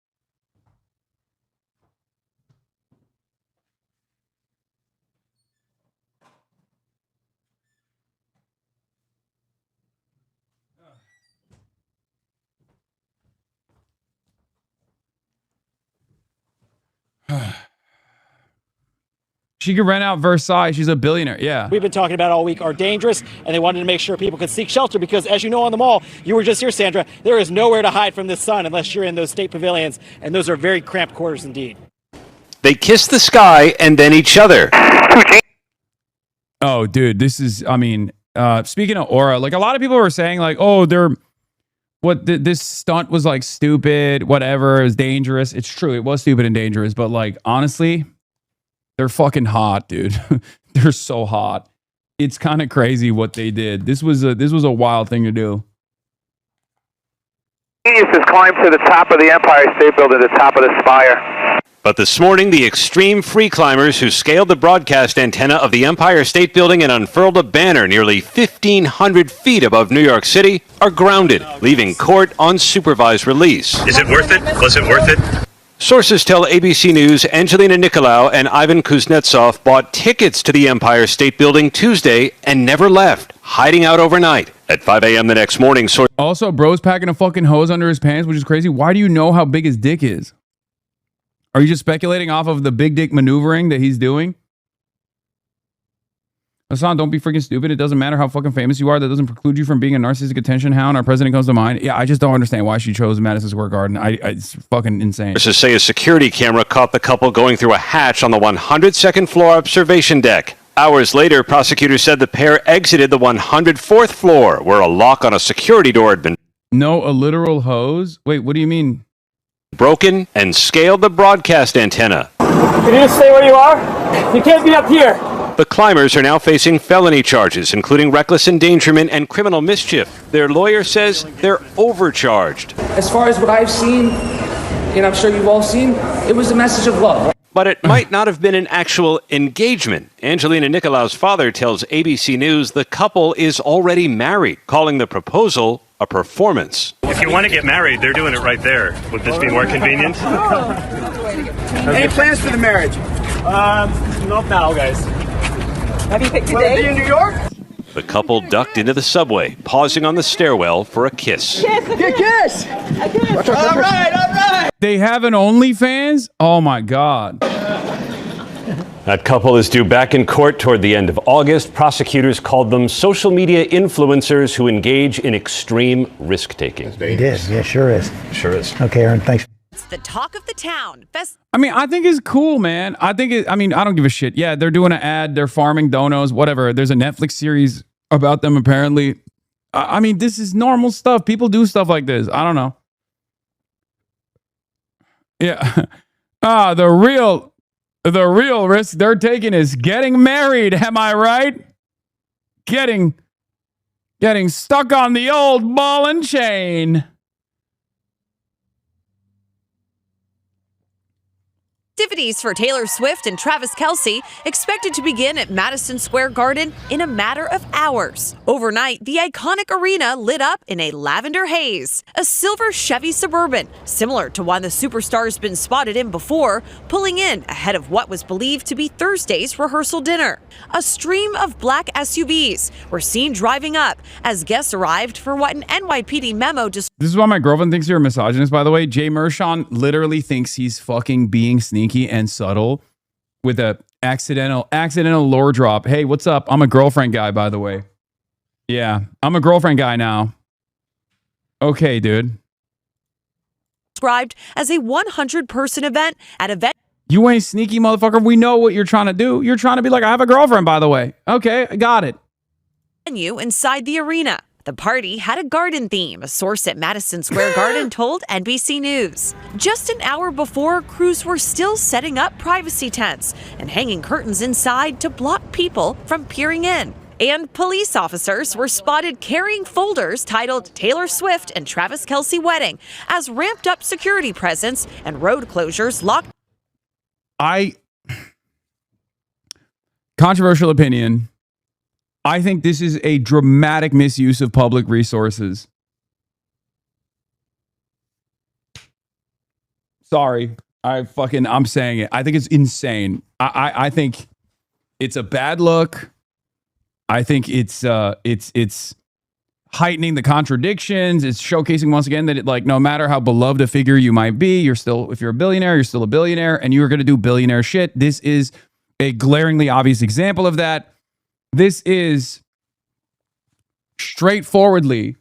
She could rent out Versailles. She's a billionaire. Yeah. We've been talking about all week are dangerous, and they wanted to make sure people could seek shelter because, as you know, on the mall, you were just here, Sandra, there is nowhere to hide from the sun unless you're in those state pavilions, and those are very cramped quarters indeed. They kiss the sky and then each other. Oh, dude, this is, I mean, speaking of aura, like a lot of people were saying like, oh, this stunt was like stupid, whatever, it was dangerous. It's true. It was stupid and dangerous, but like, honestly, they're fucking hot, dude. They're so hot. It's kind of crazy what they did. This was a wild thing to do. Geniuses climbed to the top of the Empire State Building, the top of the spire. But this morning, the extreme free climbers who scaled the broadcast antenna of the Empire State Building and unfurled a banner nearly 1,500 feet above New York City are grounded, leaving court on supervised release. Is it worth it? Was it worth it? Sources tell ABC News Angelina Nicolau and Ivan Kuznetsov bought tickets to the Empire State Building Tuesday and never left, hiding out overnight. At 5 a.m. the next morning, Also, bro's packing a fucking hose under his pants, which is crazy. Why do you know how big his dick is? Are you just speculating off of the big dick maneuvering that he's doing? Hasan, don't be freaking stupid. It doesn't matter how fucking famous you are. That doesn't preclude you from being a narcissistic attention hound. Our president comes to mind. Yeah, I just don't understand why she chose Madison Square Garden. It's fucking insane. sources say a security camera caught the couple going through a hatch on the 102nd floor observation deck. Hours later, prosecutors said the pair exited the 104th floor, where a lock on a security door had been a literal hose? Wait, what do you mean? Broken, and scaled the broadcast antenna. Can you just stay where you are? You can't be up here. The climbers are now facing felony charges, including reckless endangerment and criminal mischief. Their lawyer says they're overcharged. As far as what I've seen, and I'm sure you've all seen, it was a message of love. But it might not have been an actual engagement. Angelina Nicolau's father tells ABC News the couple is already married, calling the proposal a performance. If you want to get married, they're doing it right there. Would this be more convenient? Any plans for the marriage? Not now, guys. Have you picked a date? in New York? The couple ducked into the subway, pausing on the stairwell for a kiss. Good kiss! All right! They have an OnlyFans? Oh my God. That couple is due back in court toward the end of August. Prosecutors called them social media influencers who engage in extreme risk-taking. He did. Yeah, sure is. Sure is. Okay, Aaron, thanks. It's the talk of the town. I mean, I think it's cool, man. I don't give a shit. Yeah, they're doing an ad. They're farming donos, whatever. There's a Netflix series about them, apparently. I mean, this is normal stuff. People do stuff like this. I don't know. Yeah. The real risk they're taking is getting married. Am I right? Getting stuck on the old ball and chain. Activities for Taylor Swift and Travis Kelce expected to begin at Madison Square Garden in a matter of hours. Overnight, the iconic arena lit up in a lavender haze. A silver Chevy Suburban, similar to one the superstar's been spotted in before, pulling in ahead of what was believed to be Thursday's rehearsal dinner. A stream of black SUVs were seen driving up as guests arrived for what an NYPD memo This is why my girlfriend thinks you're a misogynist, by the way. Jay Mershon literally thinks he's fucking being sneaky and subtle with a accidental lore drop. Hey, what's up? I'm a girlfriend guy, by the way. Yeah, I'm a girlfriend guy now. Okay, dude. Described as a 100-person event at event. You ain't sneaky, motherfucker. We know what you're trying to do. You're trying to be like, I have a girlfriend, by the way. Okay, I got it. Venue inside the arena. The party had a garden theme, a source at Madison Square Garden told NBC News. Just an hour before, crews were still setting up privacy tents and hanging curtains inside to block people from peering in. And police officers were spotted carrying folders titled Taylor Swift and Travis Kelce Wedding as ramped up security presence and road closures locked. Controversial opinion. I think this is a dramatic misuse of public resources. Sorry. I'm saying it. I think it's insane. I think it's a bad look. I think it's heightening the contradictions. It's showcasing once again that no matter how beloved a figure you might be, if you're a billionaire, you're still a billionaire, and you're going to do billionaire shit. This is a glaringly obvious example of that. This is straightforwardly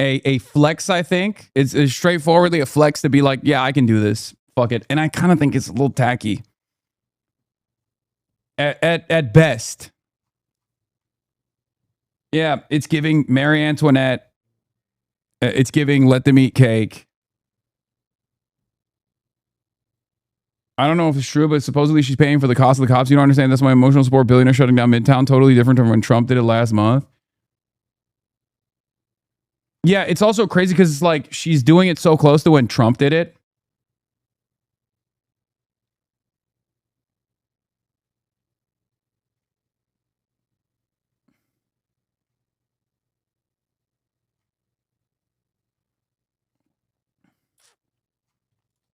a flex, I think. It's straightforwardly a flex to be like, yeah, I can do this. Fuck it. And I kind of think it's a little tacky. At best. Yeah, it's giving Marie Antoinette. It's giving let them eat cake. I don't know if it's true, but supposedly she's paying for the cost of the cops. You don't understand. That's why emotional support billionaire shutting down Midtown. Totally different from when Trump did it last month. Yeah, it's also crazy because it's like she's doing it so close to when Trump did it.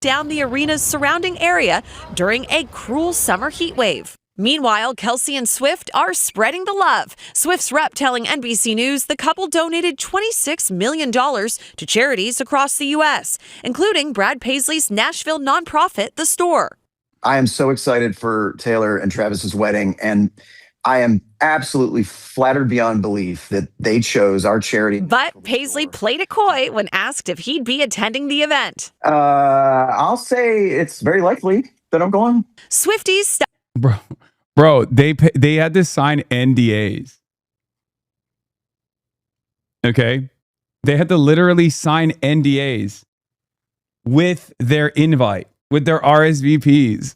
Down the arena's surrounding area during a cruel summer heat wave. Meanwhile, Kelsey and Swift are spreading the love. Swift's rep telling NBC News the couple donated $26 million to charities across the U.S., including Brad Paisley's Nashville nonprofit, The Store. I am so excited for Taylor and Travis's wedding, and I am absolutely flattered beyond belief that they chose our charity. But Paisley played it coy when asked if he'd be attending the event. I'll say it's very likely that I'm going. Swifties. Bro, they had to sign NDAs. Okay? They had to literally sign NDAs with their invite, with their RSVPs.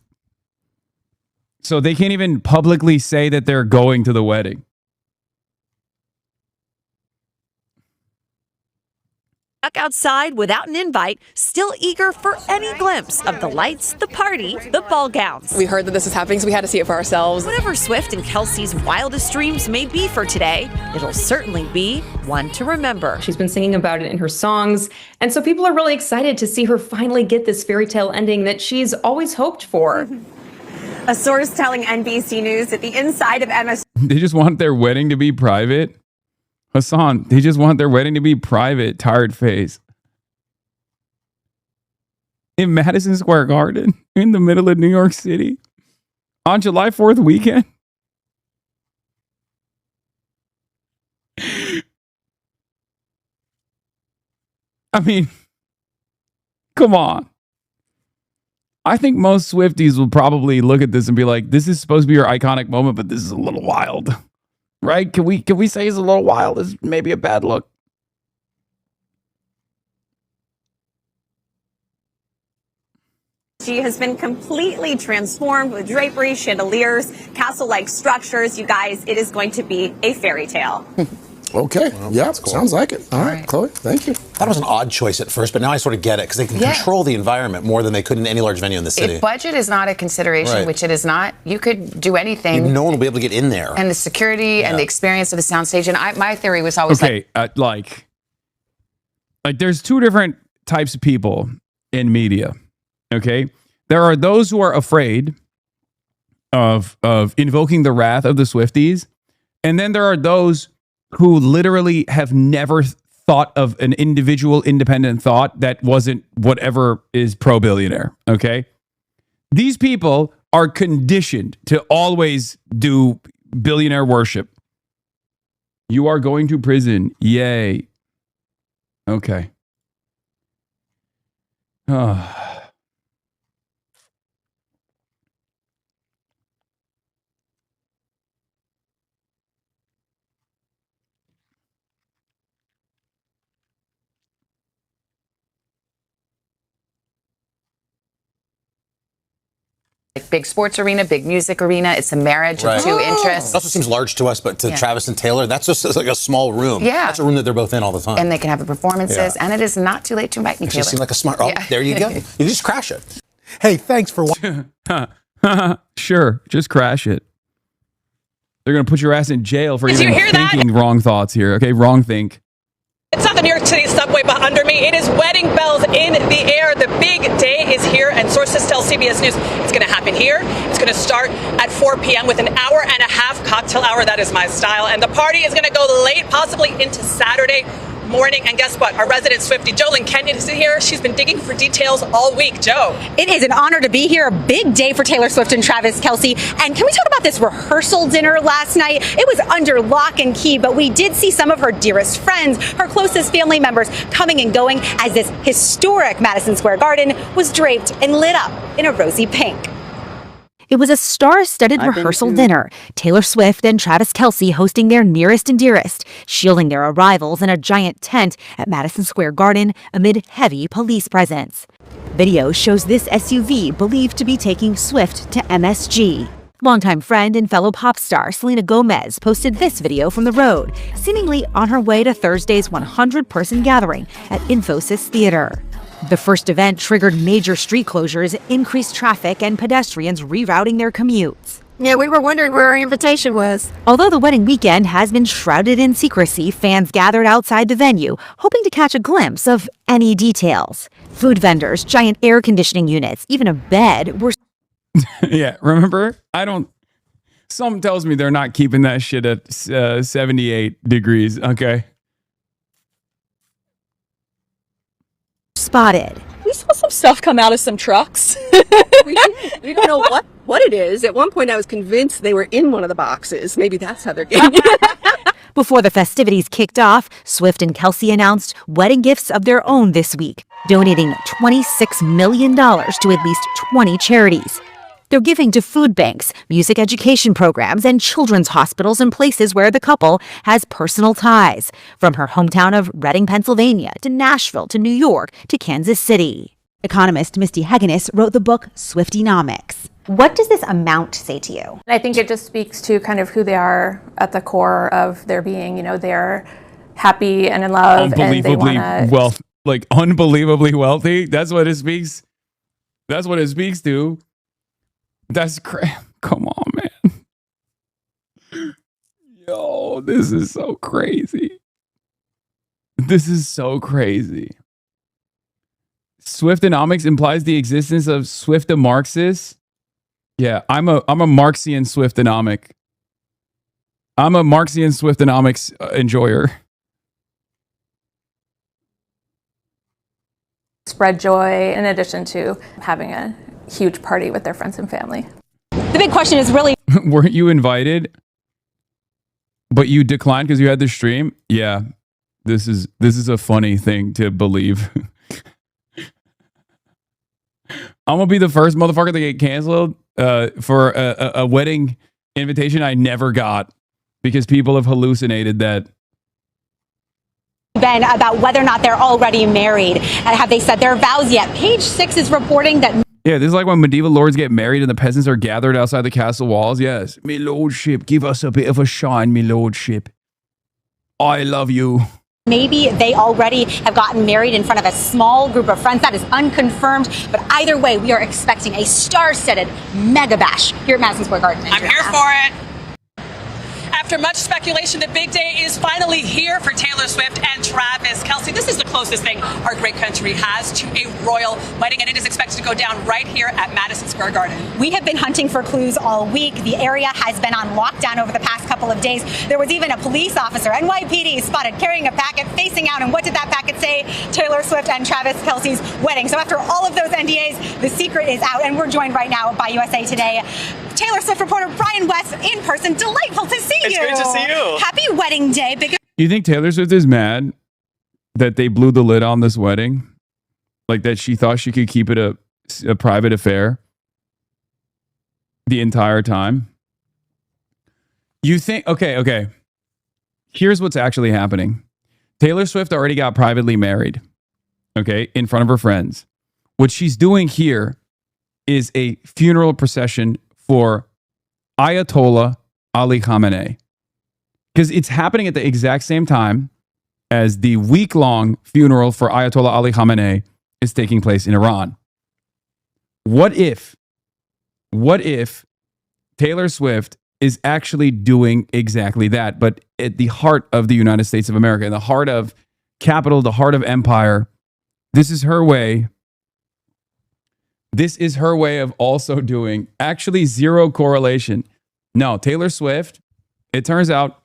So they can't even publicly say that they're going to the wedding. Stuck outside without an invite, still eager for any glimpse of the lights, the party, the ball gowns. We heard that this is happening, so we had to see it for ourselves. Whatever Swift and Kelsey's wildest dreams may be for today, it'll certainly be one to remember. She's been singing about it in her songs, and so people are really excited to see her finally get this fairy tale ending that she's always hoped for. A source telling NBC News that the inside of MS. They just want their wedding to be private. Hasan, they just want their wedding to be private. Tired face. In Madison Square Garden, in the middle of New York City, on July 4th weekend. I mean, come on. I think most Swifties will probably look at this and be like, this is supposed to be your iconic moment, but this is a little wild. Right? Can we say it's a little wild? It's maybe a bad look. She has been completely transformed with drapery, chandeliers, castle-like structures. You guys, it is going to be a fairy tale. Okay. Well, yeah, cool. Sounds like it. All right, Chloe, thank you. That was an odd choice at first, but now I sort of get it because they can control the environment more than they could in any large venue in the city. If budget is not a consideration, which it is not, you could do anything. No one will be able to get in there. And the security and the experience of the soundstage. And my theory was always like there's two different types of people in media. Okay, there are those who are afraid of invoking the wrath of the Swifties, and then there are those who literally have never thought of an individual independent thought that wasn't whatever is pro-billionaire, okay? These people are conditioned to always do billionaire worship. You are going to prison. Yay. Okay. Big sports arena, big music arena. It's a marriage of two interests. It also seems large to us, but to Travis and Taylor, that's just like a small room. Yeah. That's a room that they're both in all the time. And they can have the performances, and it is not too late to invite me, Actually, Taylor. seem like a smart. Oh, there you go. You just crash it. Hey, thanks for watching. Sure, just crash it. They're going to put your ass in jail for Did you even hear that? thinking wrong thoughts here. Okay, wrong think. It's not the New York City subway, but under me, it is wedding bells in the air. The big day is here, and sources tell CBS News it's going to happen here. It's going to start at 4 p.m. with an hour and a half cocktail hour. That is my style. And the party is going to go late, possibly into Saturday morning. And guess what? Our resident Swiftie, Jolyn Kenyon, is here. She's been digging for details all week. Joe. It is an honor to be here. A big day for Taylor Swift and Travis Kelce. And can we talk about this rehearsal dinner last night? It was under lock and key, but we did see some of her dearest friends, her closest family members coming and going as this historic Madison Square Garden was draped and lit up in a rosy pink. It was a star-studded rehearsal dinner. Taylor Swift and Travis Kelce hosting their nearest and dearest, shielding their arrivals in a giant tent at Madison Square Garden amid heavy police presence. Video shows this SUV believed to be taking Swift to MSG. Longtime friend and fellow pop star Selena Gomez posted this video from the road, seemingly on her way to Thursday's 100-person gathering at Infosys Theater. The first event triggered major street closures, increased traffic, and pedestrians rerouting their commutes. Yeah, we were wondering where our invitation was. Although the wedding weekend has been shrouded in secrecy, fans gathered outside the venue, hoping to catch a glimpse of any details. Food vendors, giant air conditioning units, even a bed were... Yeah, remember? Something tells me they're not keeping that shit at 78 degrees, okay? Spotted. We saw some stuff come out of some trucks. We don't know what it is. At one point, I was convinced they were in one of the boxes. Maybe that's how they're getting it. Before the festivities kicked off, Swift and Kelce announced wedding gifts of their own this week, donating $26 million to at least 20 charities. They're giving to food banks, music education programs, and children's hospitals in places where the couple has personal ties, from her hometown of Reading, Pennsylvania, to Nashville, to New York, to Kansas City. Economist Misty Hegenis wrote the book Swiftonomics. What does this amount say to you? I think it just speaks to kind of who they are at the core of their being. You know, they're happy and in love, and they want to unbelievably wealthy. That's what it speaks. That's what it speaks to. That's crazy. Come on, man. Yo, this is so crazy. This is so crazy. Swiftonomics implies the existence of Swiftomarxists. Yeah, I'm a Marxian Swiftonomic. I'm a Marxian Swiftonomics enjoyer. spread joy in addition to having a huge party with their friends and family. The big question is really... Weren't you invited, but you declined because you had the stream? Yeah, this is a funny thing to believe. I'm going to be the first motherfucker to get canceled for a wedding invitation I never got because people have hallucinated that. Ben, about whether or not they're already married. Have they said their vows yet? Page 6 is reporting that... Yeah, this is like when medieval lords get married and the peasants are gathered outside the castle walls. Yes. Me lordship, give us a bit of a shine, me lordship. I love you. Maybe they already have gotten married in front of a small group of friends. That is unconfirmed. But either way, we are expecting a star-studded mega bash here at Madison Square Garden. I'm here for it. After much speculation, the big day is finally here for Taylor Swift and Travis Kelce. This is the closest thing our great country has to a royal wedding, and it is expected to go down right here at Madison Square Garden. We have been hunting for clues all week. The area has been on lockdown over the past couple of days. There was even a police officer, NYPD, spotted carrying a packet facing out. And what did that packet say? Taylor Swift and Travis Kelce's wedding. So after all of those NDAs, the secret is out, and we're joined right now by USA Today Taylor Swift reporter Brian West in person. Delightful to see you. It's great to see you. Happy wedding day. You think Taylor Swift is mad that they blew the lid on this wedding? Like that she thought she could keep it a private affair the entire time? You think, okay. Here's what's actually happening. Taylor Swift already got privately married, okay, in front of her friends. What she's doing here is a funeral procession for Ayatollah Ali Khamenei. Because it's happening at the exact same time as the week-long funeral for Ayatollah Ali Khamenei is taking place in Iran. What if Taylor Swift is actually doing exactly that, but at the heart of the United States of America, in the heart of capital, the heart of empire. This is her way. This is her way of also doing actually zero correlation. No, Taylor Swift, it turns out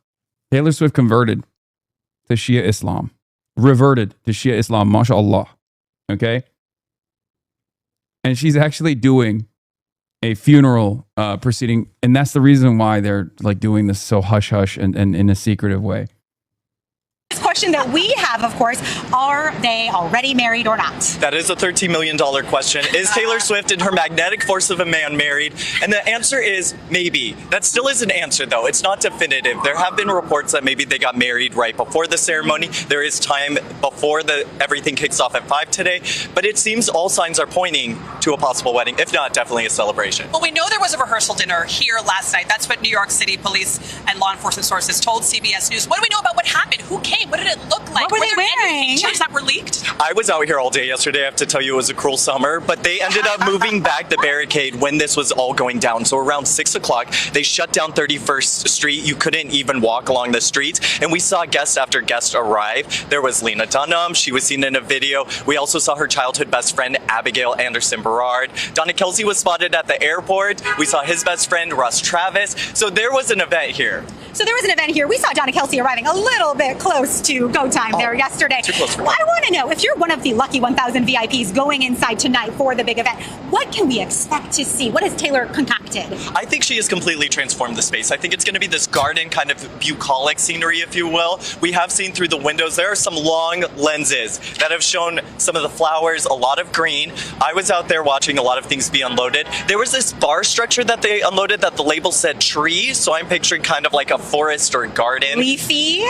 Taylor Swift converted to Shia Islam, reverted to Shia Islam, mashallah. Okay? And she's actually doing a funeral proceeding. And that's the reason why they're like doing this so hush hush and in a secretive way. Question that we have, of course, are they already married or not? That is a $13 million question. Is Taylor Swift and her magnetic force of a man married? And the answer is maybe. That still is an answer, though. It's not definitive. There have been reports that maybe they got married right before the ceremony. There is time before everything kicks off at 5 today. But it seems all signs are pointing to a possible wedding, if not definitely a celebration. Well, we know there was a rehearsal dinner here last night. That's what New York City police and law enforcement sources told CBS News. What do we know about what happened? Who came? What did it look like? What were they wearing? Pictures that were leaked? I was out here all day yesterday. I have to tell you, it was a cruel summer. But they ended up moving back the barricade when this was all going down. So around 6 o'clock, they shut down 31st Street. You couldn't even walk along the streets. And we saw guest after guest arrive. There was Lena Dunham. She was seen in a video. We also saw her childhood best friend, Abigail Anderson Berard. Donna Kelsey was spotted at the airport. We saw his best friend, Russ Travis. So there was an event here. So there was an event here. We saw Donna Kelsey arriving a little bit close to go time there yesterday. Too close for I want to know, if you're one of the lucky 1,000 VIPs going inside tonight for the big event, what can we expect to see? What has Taylor concocted? I think she has completely transformed the space. I think it's going to be this garden kind of bucolic scenery, if you will. We have seen through the windows, there are some long lenses that have shown some of the flowers, a lot of green. I was out there watching a lot of things be unloaded. There was this bar structure that they unloaded that the label said tree, so I'm picturing kind of like a forest or garden. Leafy.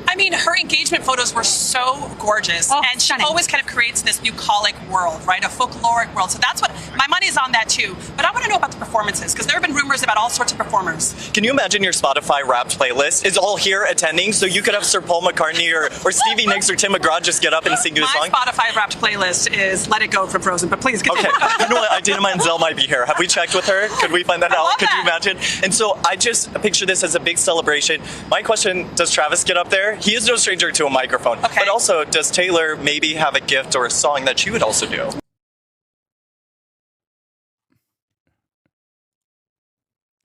I mean, her engagement photos were so gorgeous, and stunning. she always kind of creates this bucolic world, right? A folkloric world. So that's what my money's on that too. But I want to know about the performances, because there have been rumors about all sorts of performers. Can you imagine your Spotify Wrapped playlist is all here attending, so you could have Sir Paul McCartney or Stevie Nicks or Tim McGraw just get up and sing you a song? My Spotify Wrapped playlist is Let It Go from Frozen, but please continue. Okay, you know what? Idina Menzel might be here. Have we checked with her? Could we find that out? Could you imagine? And so I just picture this as a big celebration. My question, does Travis get up there? He is no stranger to a microphone. Okay. But also, does Taylor maybe have a gift or a song that she would also do?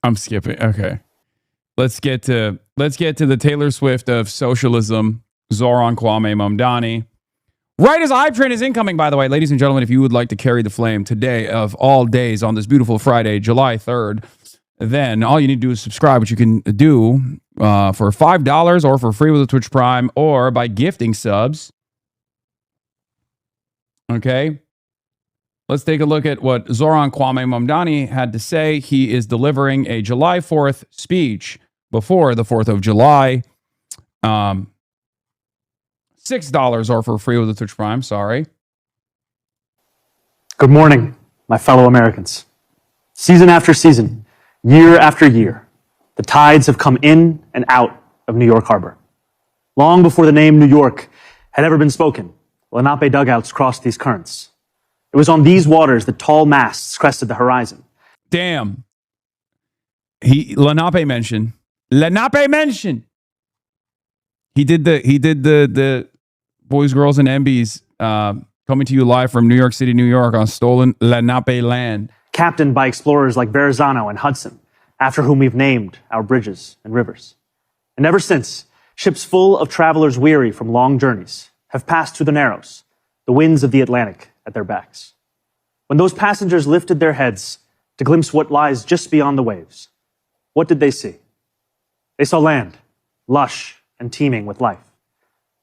I'm skipping. Okay. Let's get to the Taylor Swift of socialism, Zohran Mamdani. Right as Hype Train is incoming, by the way, ladies and gentlemen, if you would like to carry the flame today of all days on this beautiful Friday, July 3rd, then all you need to do is subscribe, which you can do for $5 or for free with a Twitch Prime or by gifting subs. Okay. Let's take a look at what Zohran Mamdani had to say. He is delivering a July 4th speech before the 4th of July. $6 or for free with a Twitch Prime. Sorry. Good morning, my fellow Americans. Season after season, year after year, the tides have come in and out of New York Harbor. Long before the name New York had ever been spoken, Lenape dugouts crossed these currents. It was on these waters that tall masts crested the horizon. Damn. Lenape mentioned. He did the Boys, Girls, and MBs coming to you live from New York City, New York on stolen Lenape land. Captained by explorers like Verrazano and Hudson, after whom we've named our bridges and rivers. And ever since, ships full of travelers weary from long journeys have passed through the Narrows, the winds of the Atlantic at their backs. When those passengers lifted their heads to glimpse what lies just beyond the waves, what did they see? They saw land, lush and teeming with life.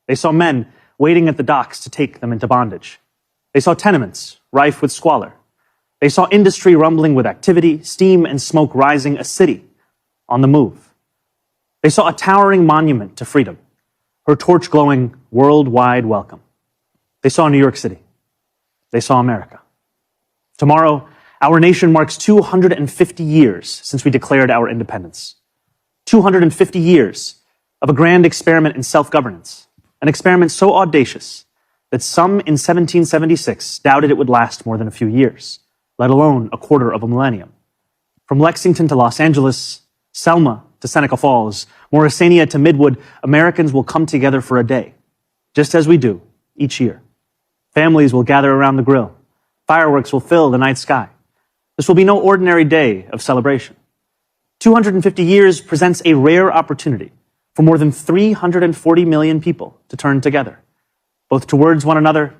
They saw men waiting at the docks to take them into bondage. They saw tenements rife with squalor. They saw industry rumbling with activity, steam and smoke rising, a city on the move. They saw a towering monument to freedom, her torch glowing worldwide welcome. They saw New York City. They saw America. Tomorrow, our nation marks 250 years since we declared our independence. 250 years of a grand experiment in self-governance, an experiment so audacious that some in 1776 doubted it would last more than a few years, let alone a quarter of a millennium. From Lexington to Los Angeles, Selma to Seneca Falls, Morrisania to Midwood, Americans will come together for a day just as we do each year. Families will gather around the grill. Fireworks will fill the night sky. This will be no ordinary day of celebration. 250 years presents a rare opportunity for more than 340 million people to turn together, both towards one another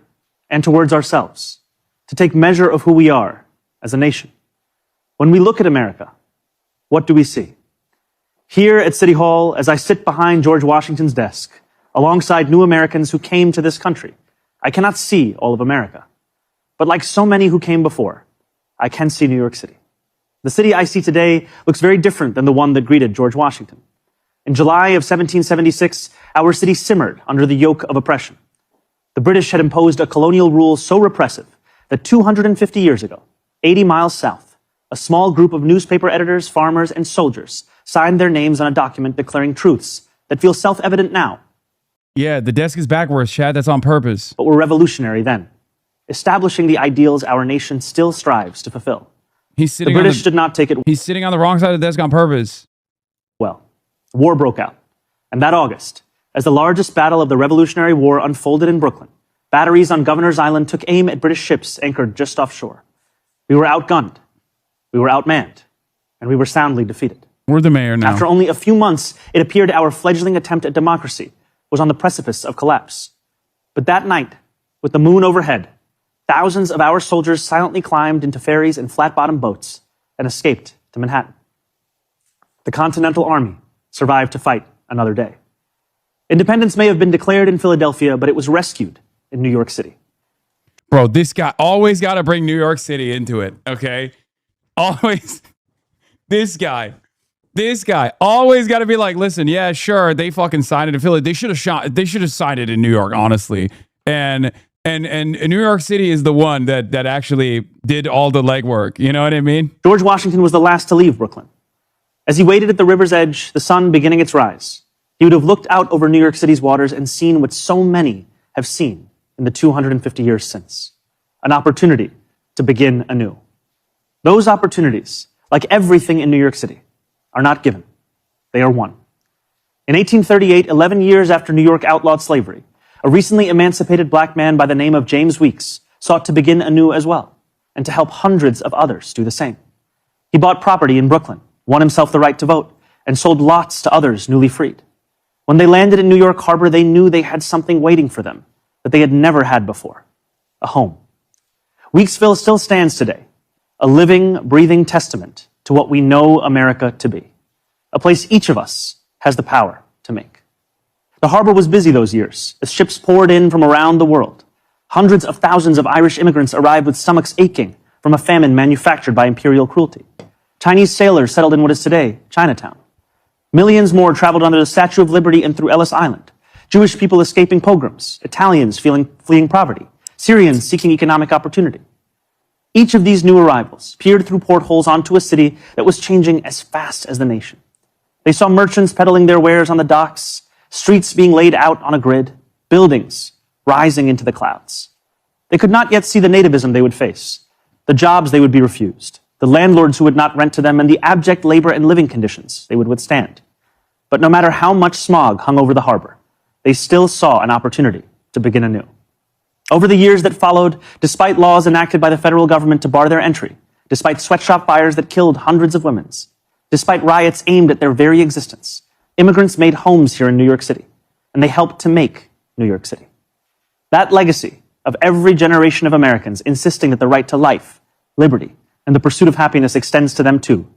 and towards ourselves, to take measure of who we are as a nation. When we look at America, what do we see? Here at City Hall, as I sit behind George Washington's desk, alongside new Americans who came to this country, I cannot see all of America. But like so many who came before, I can see New York City. The city I see today looks very different than the one that greeted George Washington. In July of 1776, our city simmered under the yoke of oppression. The British had imposed a colonial rule so repressive that 250 years ago, 80 miles south, a small group of newspaper editors, farmers, and soldiers signed their names on a document declaring truths that feel self-evident now. Yeah, the desk is backwards, Chad. That's on purpose. But were revolutionary then, establishing the ideals our nation still strives to fulfill. The British did not take it. He's sitting on the wrong side of the desk on purpose. Well, war broke out. And that August, as the largest battle of the Revolutionary War unfolded in Brooklyn, batteries on Governor's Island took aim at British ships anchored just offshore. We were outgunned, we were outmanned, and we were soundly defeated. We're the mayor now. After only a few months, it appeared our fledgling attempt at democracy was on the precipice of collapse. But that night, with the moon overhead, thousands of our soldiers silently climbed into ferries and flat-bottom boats and escaped to Manhattan. The Continental Army survived to fight another day. Independence may have been declared in Philadelphia, but it was rescued in New York City. Bro, this guy always got to bring New York City into it, okay? Always. This guy always got to be like, listen, yeah, sure, they fucking signed it in Philly. They should have signed it in New York, honestly. And New York City is the one that actually did all the legwork. You know what I mean? George Washington was the last to leave Brooklyn. As he waited at the river's edge, the sun beginning its rise, he would have looked out over New York City's waters and seen what so many have seen in the 250 years since. An opportunity to begin anew. Those opportunities, like everything in New York City, are not given. They are won. In 1838, 11 years after New York outlawed slavery, a recently emancipated black man by the name of James Weeks sought to begin anew as well, and to help hundreds of others do the same. He bought property in Brooklyn, won himself the right to vote, and sold lots to others newly freed. When they landed in New York Harbor, they knew they had something waiting for them that they had never had before, a home. Weeksville still stands today, a living, breathing testament to what we know America to be, a place each of us has the power to make. The harbor was busy those years as ships poured in from around the world. Hundreds of thousands of Irish immigrants arrived with stomachs aching from a famine manufactured by imperial cruelty. Chinese sailors settled in what is today Chinatown. Millions more traveled under the Statue of Liberty and through Ellis Island. Jewish people escaping pogroms, Italians fleeing poverty, Syrians seeking economic opportunity. Each of these new arrivals peered through portholes onto a city that was changing as fast as the nation. They saw merchants peddling their wares on the docks, streets being laid out on a grid, buildings rising into the clouds. They could not yet see the nativism they would face, the jobs they would be refused, the landlords who would not rent to them, and the abject labor and living conditions they would withstand. But no matter how much smog hung over the harbor, they still saw an opportunity to begin anew. Over the years that followed, despite laws enacted by the federal government to bar their entry, despite sweatshop fires that killed hundreds of women, despite riots aimed at their very existence, immigrants made homes here in New York City, and they helped to make New York City. That legacy of every generation of Americans insisting that the right to life, liberty, and the pursuit of happiness extends to them too,